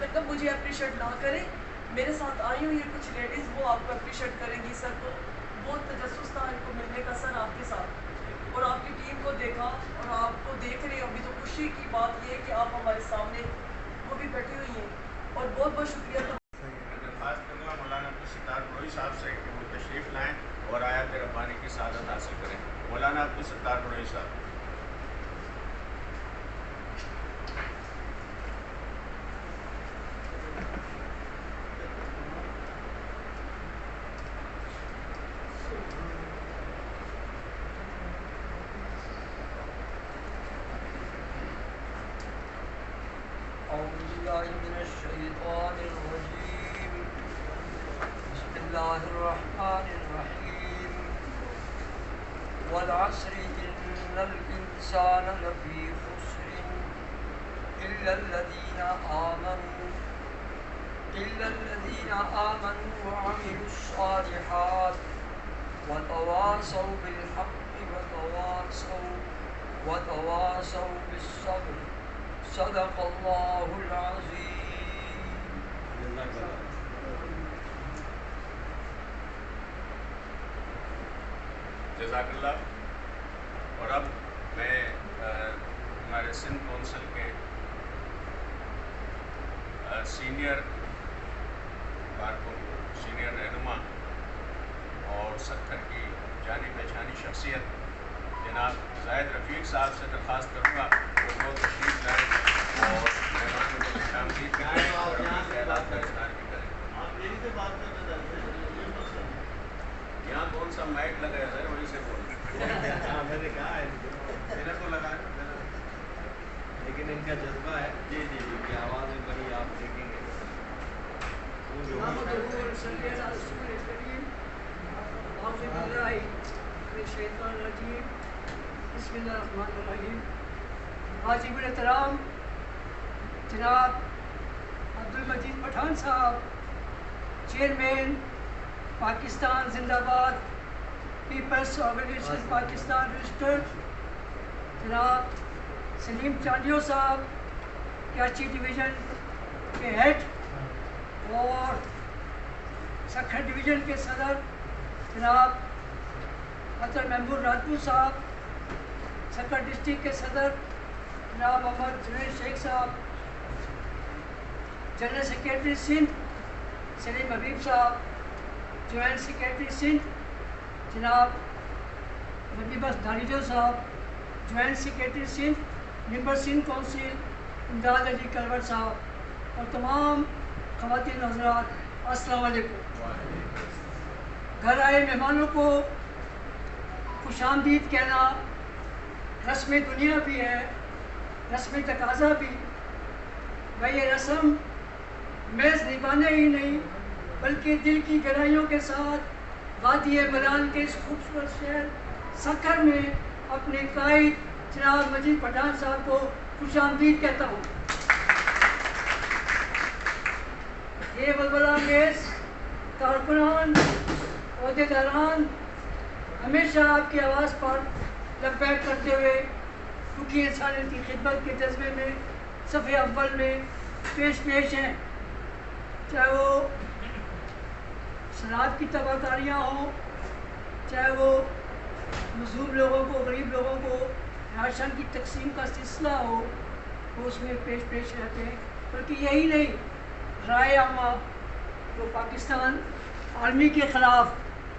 से मुझे अप्रिशिएट ना करें। मेरे साथ आई हुई कुछ लेडीज़, वो आपको अप्रिशिएट करेंगी। सर को बहुत तजस्सुस था इनको मिलने का सर आपके साथ, और आपकी टीम को देखा और आपको देख रहे हो। अभी तो खुशी की बात ये है कि आप हमारे सामने वो भी बैठी हुई हैं, और बहुत बहुत शुक्रिया। दरख्वास्त करूँगा मौलाना अब्दुल सत्तार बड़ोई साहब से कि वो तशरीफ़ लाएँ और आयत रब्बानी की सआदत हासिल करें। मौलाना अब्दुल सत्तार बड़ोई साहब। والعصر إن الإنسان لفي خسر إلا الذين آمنوا إلا الذين آمنوا وعملوا الصالحات وتواصوا بالحق وتواصوا بالصبر صدق الله العظيم. جزاک اللہ. اور اب میں ہمارے سندھ کونسل کے سینئر کارکن، سینئر رہنما اور سکھر کی جانی پہچانی شخصیت جناب زاہد رفیق صاحب سے درخواست کروں گا وہ بہت تشریف لائیں اور مہمانوں کو خوش آمدید کریں اور اپنے خیالات کا اظہار بھی کریں. یہاں کون سا مائک لگا ہے سر؟ وہیں سے بولیں. میں نے کہا ہے میرا تو لگا لیکن ان کا جذبہ ہے. جی جی جی کی آواز میں بڑی آپ دیکھیں گے. بسم اللہ الرحمن الرحیم. واجب الاحترام جناب عبدالمجید پٹھان صاحب، چیئرمین پاکستان زندہ باد پیپلز آرگنائزیشن پاکستان رجسٹرڈ، جناب سلیم چانڈیو صاحب کراچی ڈویژن کے ہیڈ اور سکھر ڈویژن کے صدر جناب محترم محمود راجپوت صاحب، سکھر ڈسٹرکٹ کے صدر جناب محمد جنید شیخ صاحب، جنرل سیکریٹری سندھ سلیم حبیب صاحب، جوائنٹ سیکریٹری سندھ جناب ربیبس دھاریجو صاحب، جوائنٹ سیکریٹری سندھ ممبر سندھ کونسل امداد علی کلور صاحب، اور تمام خواتین حضرات السلام علیکم. گھر آئے مہمانوں کو خوش آمدید کہنا رسم دنیا بھی ہے، رسم تقاضا بھی. میں یہ رسم محض نبھانے ہی نہیں بلکہ دل کی گہرائیوں کے ساتھ وادی ملان کے اس خوبصورت شہر سکھر میں اپنے قائد جناب مجید پٹھان صاحب کو خوش آمدید کہتا ہوں. یہ ولولہ انگیز کارکنان، عہدیداران ہمیشہ آپ کی آواز پر لبیک کرتے ہوئے کیونکہ انسانیت کی خدمت کے جذبے میں صفحے اول میں پیش ہیں، چاہے وہ سلاد کی تباکاریاں ہوں، چاہے وہ مظلوم لوگوں کو، غریب لوگوں کو راشن کی تقسیم کا سلسلہ ہو، وہ اس میں پیش رہتے ہیں. بلکہ یہی نہیں، رائے عامہ جو پاکستان آرمی کے خلاف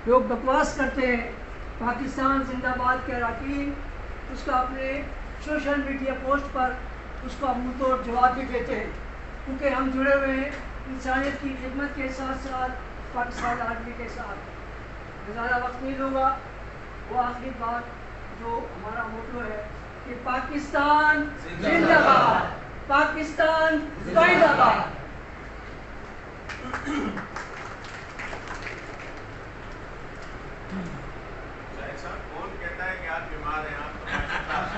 لوگ بکواس کرتے ہیں، پاکستان زندہ باد کے اراکین اس کا اپنے سوشل میڈیا پوسٹ پر اس کا منہ توڑ جواب بھی دیتے ہیں، کیونکہ ہم جڑے ہوئے ہیں انسانیت کی خدمت کے ساتھ ساتھ پاکستان آرمی کے ساتھ. زیادہ وقت نہیں لوں گا. وہ آخری بات جو ہمارا موٹو ہے کہ پاکستان زندہ باد، پاکستان زندہ باد. شاہد صاحب کون کہتا ہے کہ آپ بیمار ہیں؟ آپ تو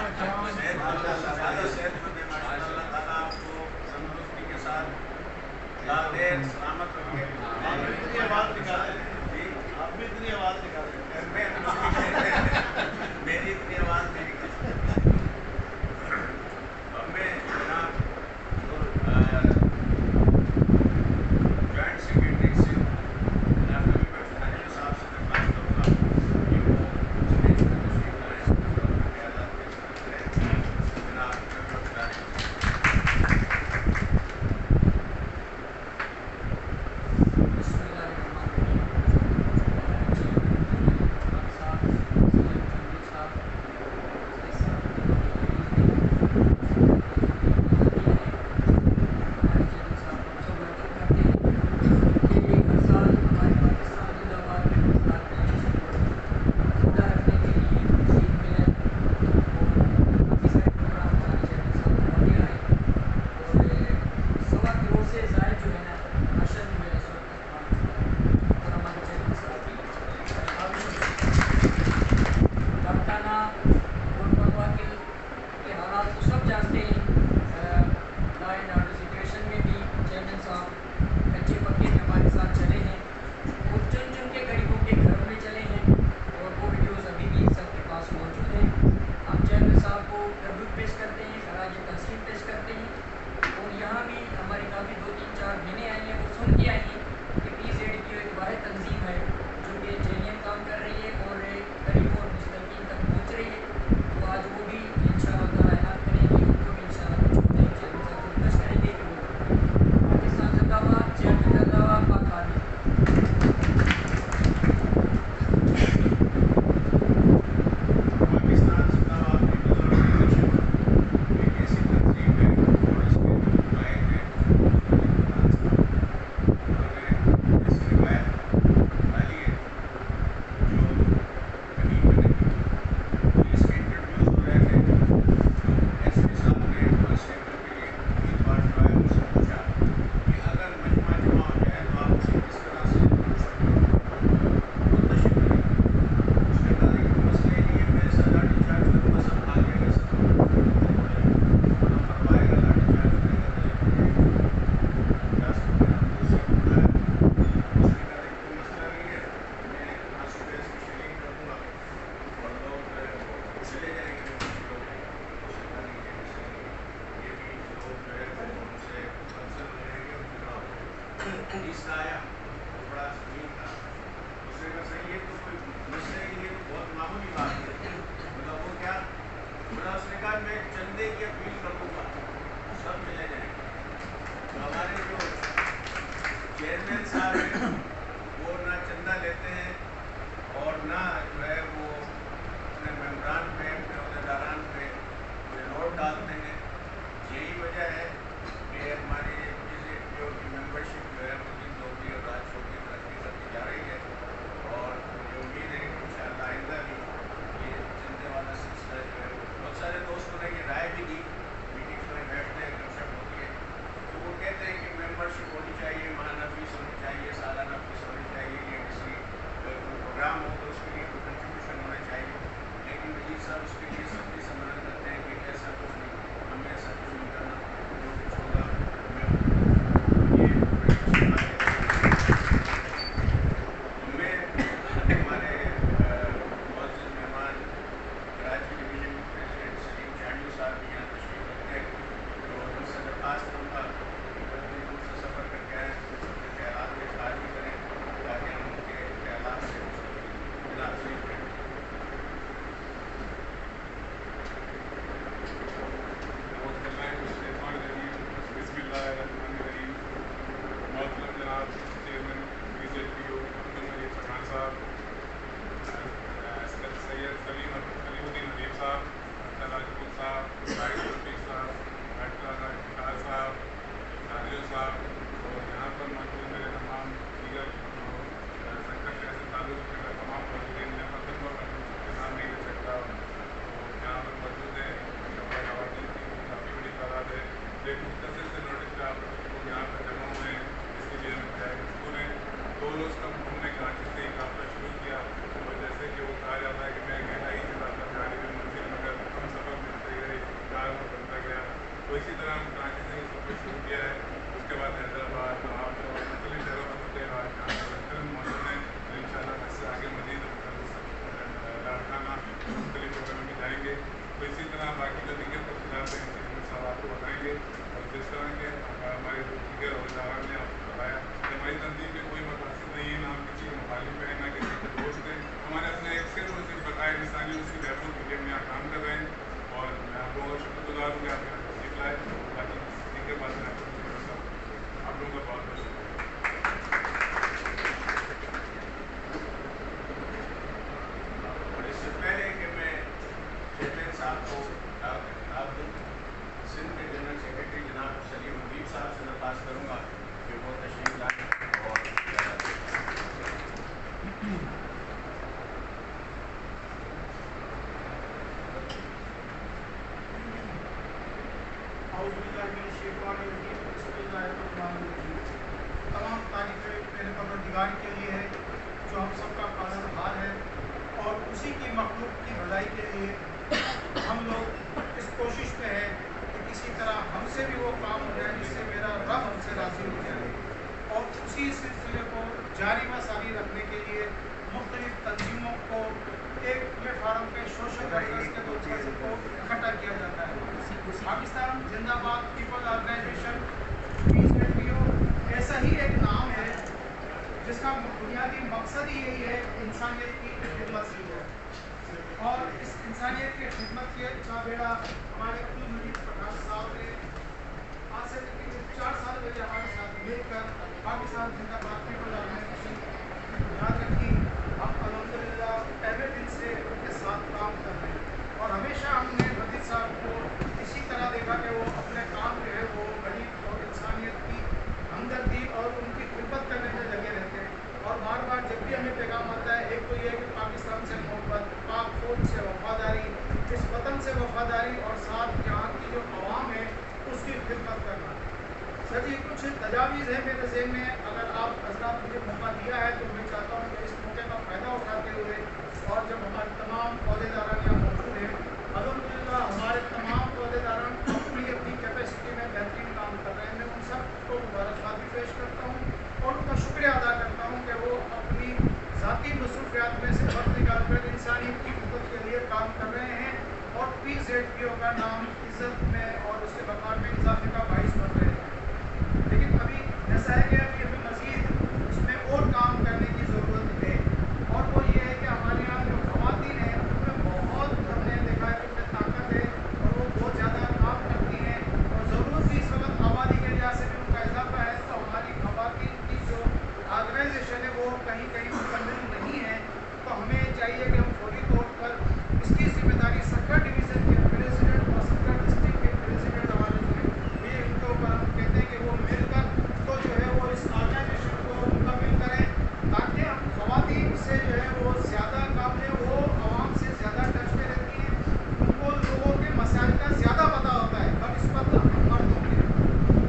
صحت مند ہیں ماشاء اللہ. تعالیٰ آپ کو تندرستی کے ساتھ دیر سلامت رکھے. اتنی آواز نکالیں جی، آپ بھی اتنی آواز نکالیں. میری اتنی آواز نہیں نکالتی. اب میں جناب جوائنٹ سیکریٹری سے جناب ربیبس دھاریجو صاحب سے درخواست کروں گا کہ وہ اسٹیج پر تشریف لائیں اور اپنے خیالات پیش کریں. جناب ربیبس دھاریجو. بسم اللہ الرحمن الرحیم. باقی جو دیگر تفصیلات ہیں انشاءاللہ صاحب آپ کو بتائیں گے اور جس طرح کے ہمارے جو دیگر عہدیداران نے آپ کو بتایا کہ ہماری تنظیم کے کوئی مقاصد نہیں ہے، نہ ہم کسی کے مخالف ہیں نہ کسی کے دوست ہیں، ہمارے اپنے ایک صرف اور صرف بقائے انسانی اس کی بہبود کے لیے ہم یہاں کام کر رہے ہیں اور میں آپ لوگوں کا شکر گزار ہوں کہ آپ یہاں تشریف لائے. باقی دیگر بات میں آپ لوگوں کا بہت بہت شکریہ. اور اس سے پہلے کہ میں چیئرمین صاحب کو خطاب دوں، سندھ کے جنرل سیکرٹری جناب سلیم حبیب صاحب سے درخواست کروں گا کہ وہ تشریف لائیں اور تمام تعریفیں میرے پروردگار کے لیے ہے جو ہم سب کا پالنہار ہے، اور اسی کی مخلوق کی بھلائی کے لیے ہم لوگ اس کوشش میں ہیں کہ کسی طرح ہم سے بھی وہ کام ہو جائے جس سے میرا رب ہم سے راضی ہو جائے، اور اسی سلسلے کو جاری و ساری رکھنے کے لیے مختلف تنظیموں کو ایک پلیٹ فارم پہ سوشل ورکرز کے طور پر ان کو اکٹھا کیا جاتا ہے. پاکستان زندہ باد پیپل آرگنائزیشن PZPO ایسا ہی ایک نام ہے جس کا بنیادی مقصد ہی یہی ہے انسانیت کی خدمت کی ہے، اور اس انسانیت کی خدمت کے کا بیڑا ہمارے عبد المجید پٹھان صاحب نے آج سے تقریباً 4 سال پہلے ہمارے ساتھ مل کر پاکستان زندہ باد پیپل آرگنائزیشن کی بنیاد رکھی. ہم الحمدللہ پہلے دن سے ان کے ساتھ کام کر رہے ہیں، اور ہمیشہ ہم نے مجید صاحب کو اسی طرح دیکھا کہ وہ اپنے کام جو ہے وہ غریب اور انسانیت کی ہمدردی اور ان کی خدمت کرنے میں لگے رہتے ہیں. اور بار بار جب بھی ہمیں پیغام آتا ہے، ایک تو یہ ہے کہ پاکستان سے محبت، پاک فوج سے وفاداری، اس وطن سے وفاداری، اور ساتھ یہاں کی جو عوام ہے اس کی خدمت کرنا. سر جی کچھ تجاویز ہیں میرے ذہن میں، اگر آپ حضرات مجھے موقع دیا ہے تو میں چاہتا ہوں کہ اس موقع کا فائدہ اٹھاتے ہوئے، اور جب ہمارے تمام عہدیداران یہاں موجود ہیں، الحمدللہ ہمارے تمام عہدیداران اپنی اپنی کیپیسٹی میں بہترین کام کر رہے ہیں. میں ان سب کو مبارکبادی پیش کرتا ہوں اور ان کا شکریہ ادا کرتا ہوں کہ وہ اپنی ذاتی مصروفیات میں سے وقت نکال کر انسانیت کی خدمت کے لیے کام کر رہے ہیں، اور PZPO کا نام عزت میں اور اس کے وقار میں اضافے کا باعث بن رہے ہیں. لیکن ابھی ایسا ہے کہ ابھی مزید اس میں اور کام کرنے کی ضرورت ہے، اور وہ یہ ہے کہ ہمارے یہاں جو خواتین ہیں ان میں بہت ہم نے دیکھا ہے کہ ان میں طاقت ہے اور وہ بہت زیادہ کام کرتی ہیں، اور ضرورت بھی اس وقت آبادی کے لحاظ سے بھی ان کا اضافہ ہے. تو ہماری خواتین کی جو آرگنائزیشن ہے وہ کہیں کہیں مکمل نہیں ہے، تو ہمیں چاہیے کہ ہم فوری طور پر اس کی ذمہ داری سکر ڈویژن کے پریزیڈنٹ اور سکر ڈسٹرکٹ کے پریزیڈنٹ حوالے سے یہ ان کے اوپر ہم کہتے ہیں کہ وہ مل کر تو جو ہے وہ اس آرگنائزیشن کو مکمل کریں، تاکہ ہم خواتین سے جو ہے وہ زیادہ کام ہے، وہ عوام سے زیادہ ٹچ میں رہتی ہیں، ان کو لوگوں کے مسائل کا زیادہ پتہ ہوتا ہے بنسبت ہم مردوں کے.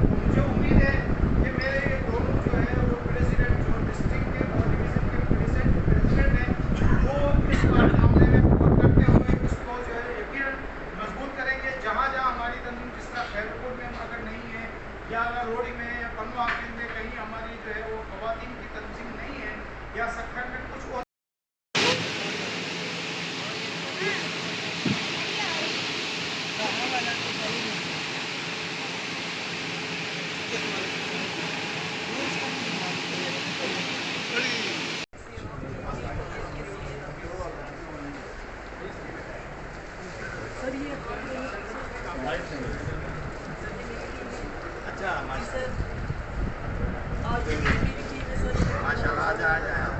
مجھے امید ہے کہ میرے یہ دونوں جو ہے وہ پریزیڈنٹ جو ڈسٹرکٹ کے اور ڈویژن کے پریزیڈنٹ ہیں وہ اس معاملے میں فکر کرتے ہوئے اس کو جو ہے یقیناً مضبوط کریں گے. جہاں جہاں ہماری تنظیم جس طرح خیرپور میں اگر نہیں ہے، یا اگر روڈی میں یا پنوا میں کہیں ہماری جو ہے وہ خواتین کی تنظیم نہیں ہے، یا سکھر میں کچھ اور اچھا آج میری ٹیم ہے سر. ماشاء اللہ. آ جائے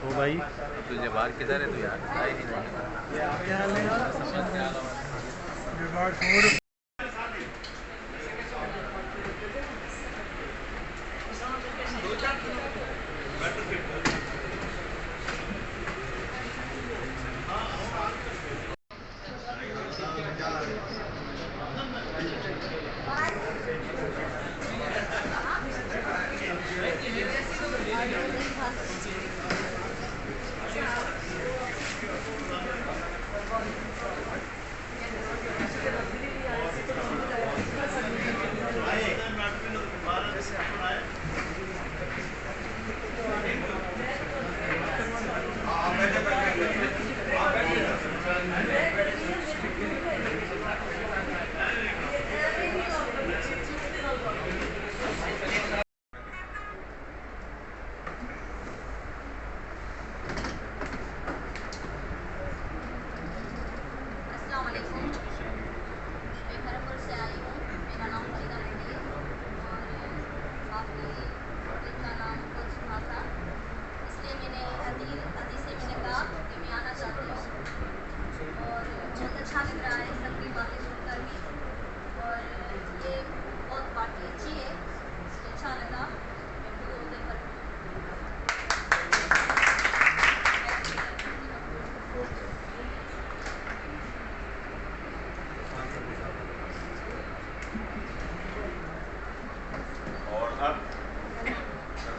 تو بھائی تجھے باہر کدھر ہے تو یار Thank you.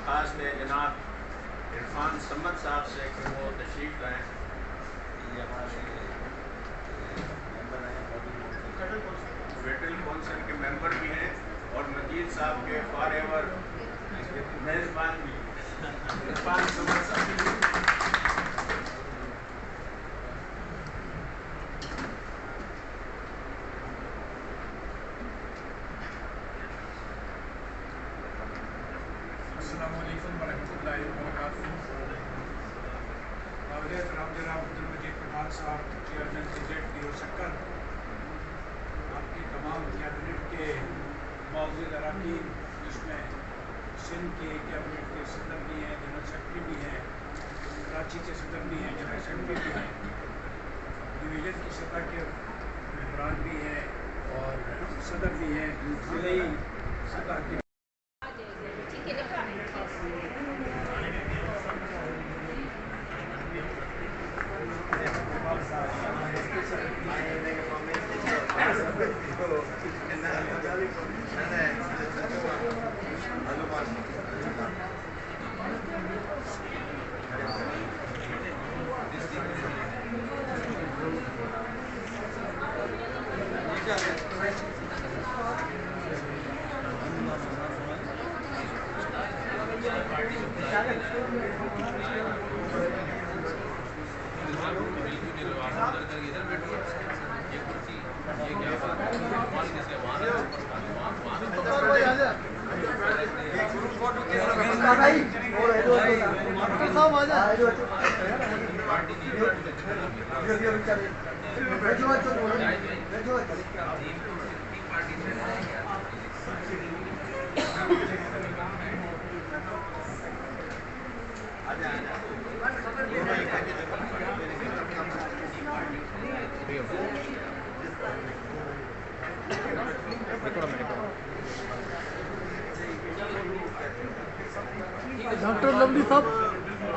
درخواست ہے جناب عرفان سمد صاحب سے کہ وہ تشریف لائیں. یہ ہمارے فیڈرل کونسل کے ممبر بھی ہیں اور مجید صاحب کے فار ایور میزبان بھی عرفان سمد صاحب. السلام علیکم ورحمۃ اللہ وبرکاتہ. قابل احترام جناب عبدالمجید پٹھان صاحب چیئرمین CZ شکر، آپ کی تمام کیبنٹ کے معزز اراکین، جس میں سندھ کے کیبنٹ کے صدر بھی ہیں، جنرل سیکرٹری بھی ہیں، کراچی کے صدر بھی ہیں، جنرل سیکرٹری بھی ہیں، ڈویژن کی سطح کے ممبران بھی ہیں اور صدر بھی ہیں، ضلعی سطح کے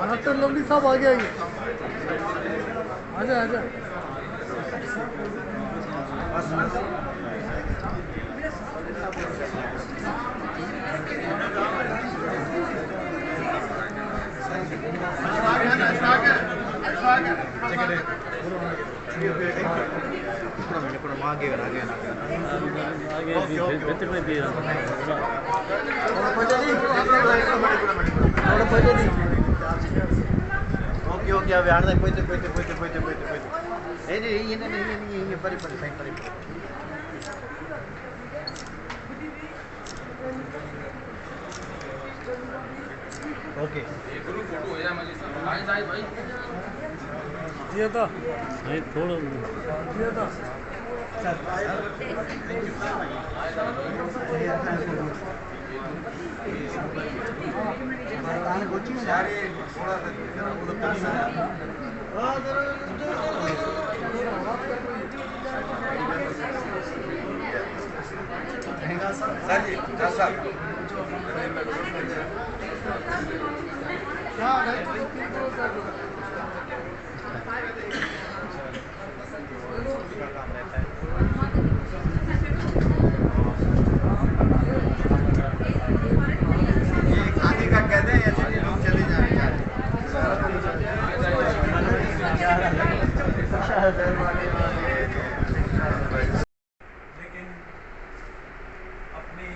ڈاکٹر لولی صاحب آگے آئیے. آجا آجا. ಓಕೆ ಅವು ಆಡ್ದಾಗ ಹೋಯ್ತು ಬರೀ ಸೈನ್ ಬರೀ. ओके ग्रुप फोटो हो जाए मजीद साहब. भाई दिया था नहीं थोड़ा दिया था. لیکن اپنی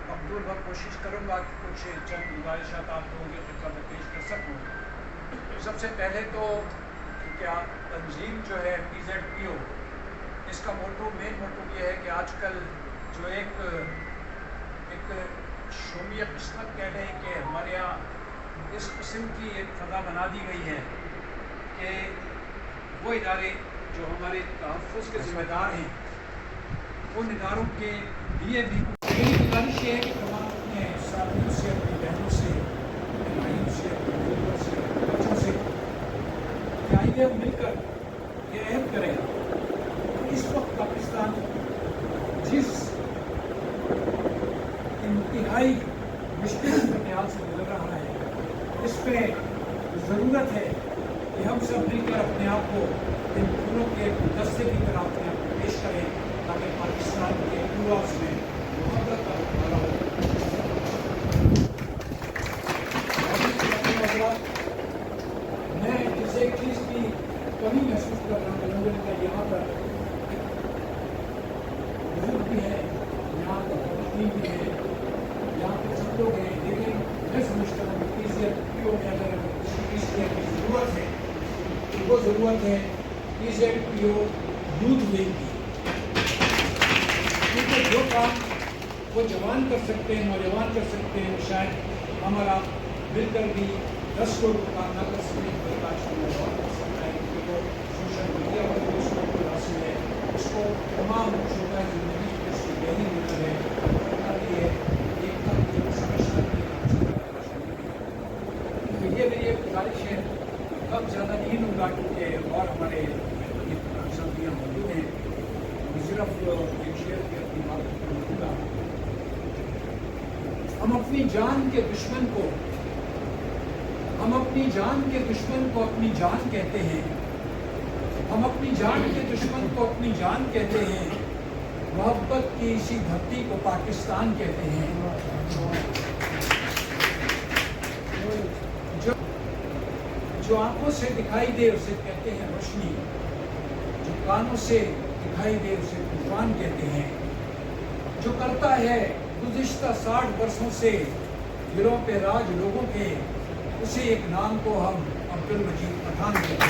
مقدور وقت کوشش کروں گا کہ کچھ چند گزارشات آپ لوگوں کی خدمت میں پیش کر سکوں. سب سے پہلے تو کیا تنظیم جو ہے PZPO، اس کا مین موٹو یہ ہے کہ آج کل جو ایک شومی قسمت کہہ لیں کہ ہمارے یہاں اس قسم کی ایک فضا بنا دی گئی ہے کہ وہ ادارے جو ہمارے تحفظ کے ذمہ دار ہیں، ان اداروں کے لیے بھی میری گزارش ہے کہ تمام اپنے ساتھیوں سے، اپنی بہنوں سے، اپنے بھائیوں سے، اپنے بزرگوں سے، بچوں سے آئیے مل کر یہ عہد کریں کہ اس وقت پاکستان جس انتہائی مشکل صورتحال سے گزر رہا ہے، اس پہ ضرورت ہے کہ ہم سب مل کر اپنے آپ کو ان پھولوں کے دستے کی طرح اپنے آپ کو پیش کریں تاکہ پاکستان کے پورا اس میں محبت کا بھرا ہو. सब लोग हैं, लेकिन मैं समझता हूँ कि PZPO में अगर PZPO की ज़रूरत है तो वो ज़रूरत है PZPO यूथ विंग की, क्योंकि जो काम वो जवान कर सकते हैं, नौजवान कर सकते हैं, शायद हमारा मिलकर भी 10 लोग काम ना कर सकते हैं, तो आज नौजवान कर सकता है, क्योंकि वो सोशल मीडिया पर जो उसका जो हासिल है उसको तमाम शोबा ज़िंदगी में उसकी गहरी नज़र है, पता भी है, एकता भी है, समझता भी है। तो ये मेरी एक गुजारिश है, कब ज़्यादा नहीं लूँगा क्योंकि और हमारे साथियाँ मौजूद हैं, सिर्फ एक शेयर की अपनी बात करूँगा। हम अपनी जान के दुश्मन को अपनी जान कहते हैं, हम अपनी जान के दुश्मन को अपनी जान कहते हैं, मोहब्बत की इसी धरती को पाकिस्तान कहते हैं। जो आंखों से दिखाई दे उसे कहते हैं रोशनी, जो कानों से दिखाई दे उसे तूफान कहते हैं, जो करता है गुज़िश्ता 60 वर्षों से दिलों पे राज लोगों के, उसे एक नाम को हम अब्दुल मजीद पठान कहते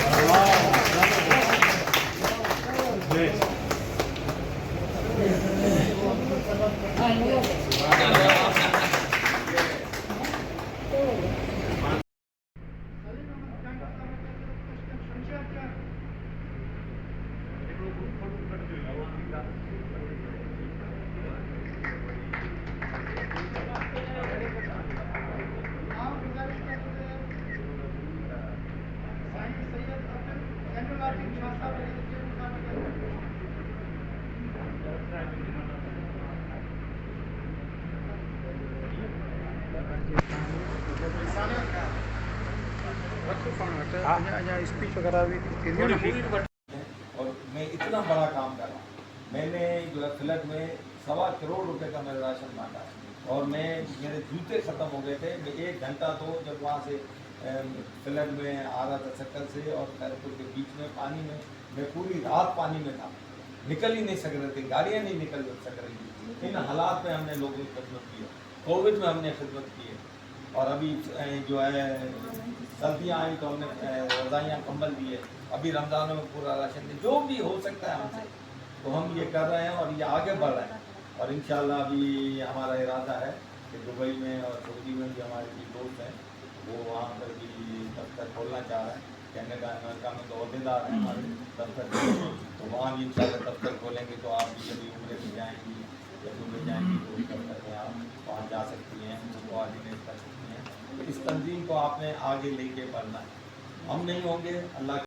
स्पीच वगैरह भी और मैं इतना बड़ा काम कर रहा हूँ। मैंने जो है फ्लड में 1.25 करोड़ रुपए का मेरा राशन बांटा और मेरे जूते ख़त्म हो गए थे। मैं 1 घंटा तो जब वहाँ से फ्लड में आ रहा था सर्कल से और खैरपुर के बीच में पानी में, मैं पूरी रात पानी में था, निकल ही नहीं सक रहे थे, गाड़ियाँ नहीं निकल सक रही थी। इन हालात में हमने लोगों की खिदमत की है, कोविड में हमने खिदमत की है। और अभी जो है सर्दियाँ आई तो हमने रज़ाइयाँ कंबल दिए, अभी रमज़ानों में पूरा राशन दिए, जो भी हो सकता है हमसे तो हम ये कर रहे हैं और ये आगे बढ़ रहे हैं। और इंशाल्लाह अभी हमारा इरादा है कि दुबई में और सऊदी में भी हमारे भी दोस्त हैं, वो वहाँ पर भी दफ्तर खोलना चाह रहे हैं। कनाडा अमेरिका में तो अहदेदार हैं हमारे दफ्तर, तो वहाँ भी इंशाल्लाह दफ्तर खोलेंगे तो आप भी जब उम्र में जाएंगी, जब दुबई जाएंगी तो उस दफ्तर में आप वहाँ जा सकती हैं, कोऑर्डिनेट कर सकती हैं। तो इस तंजीम को आपने आगे लेके बढ़ना है, हम नहीं होंगे अल्लाह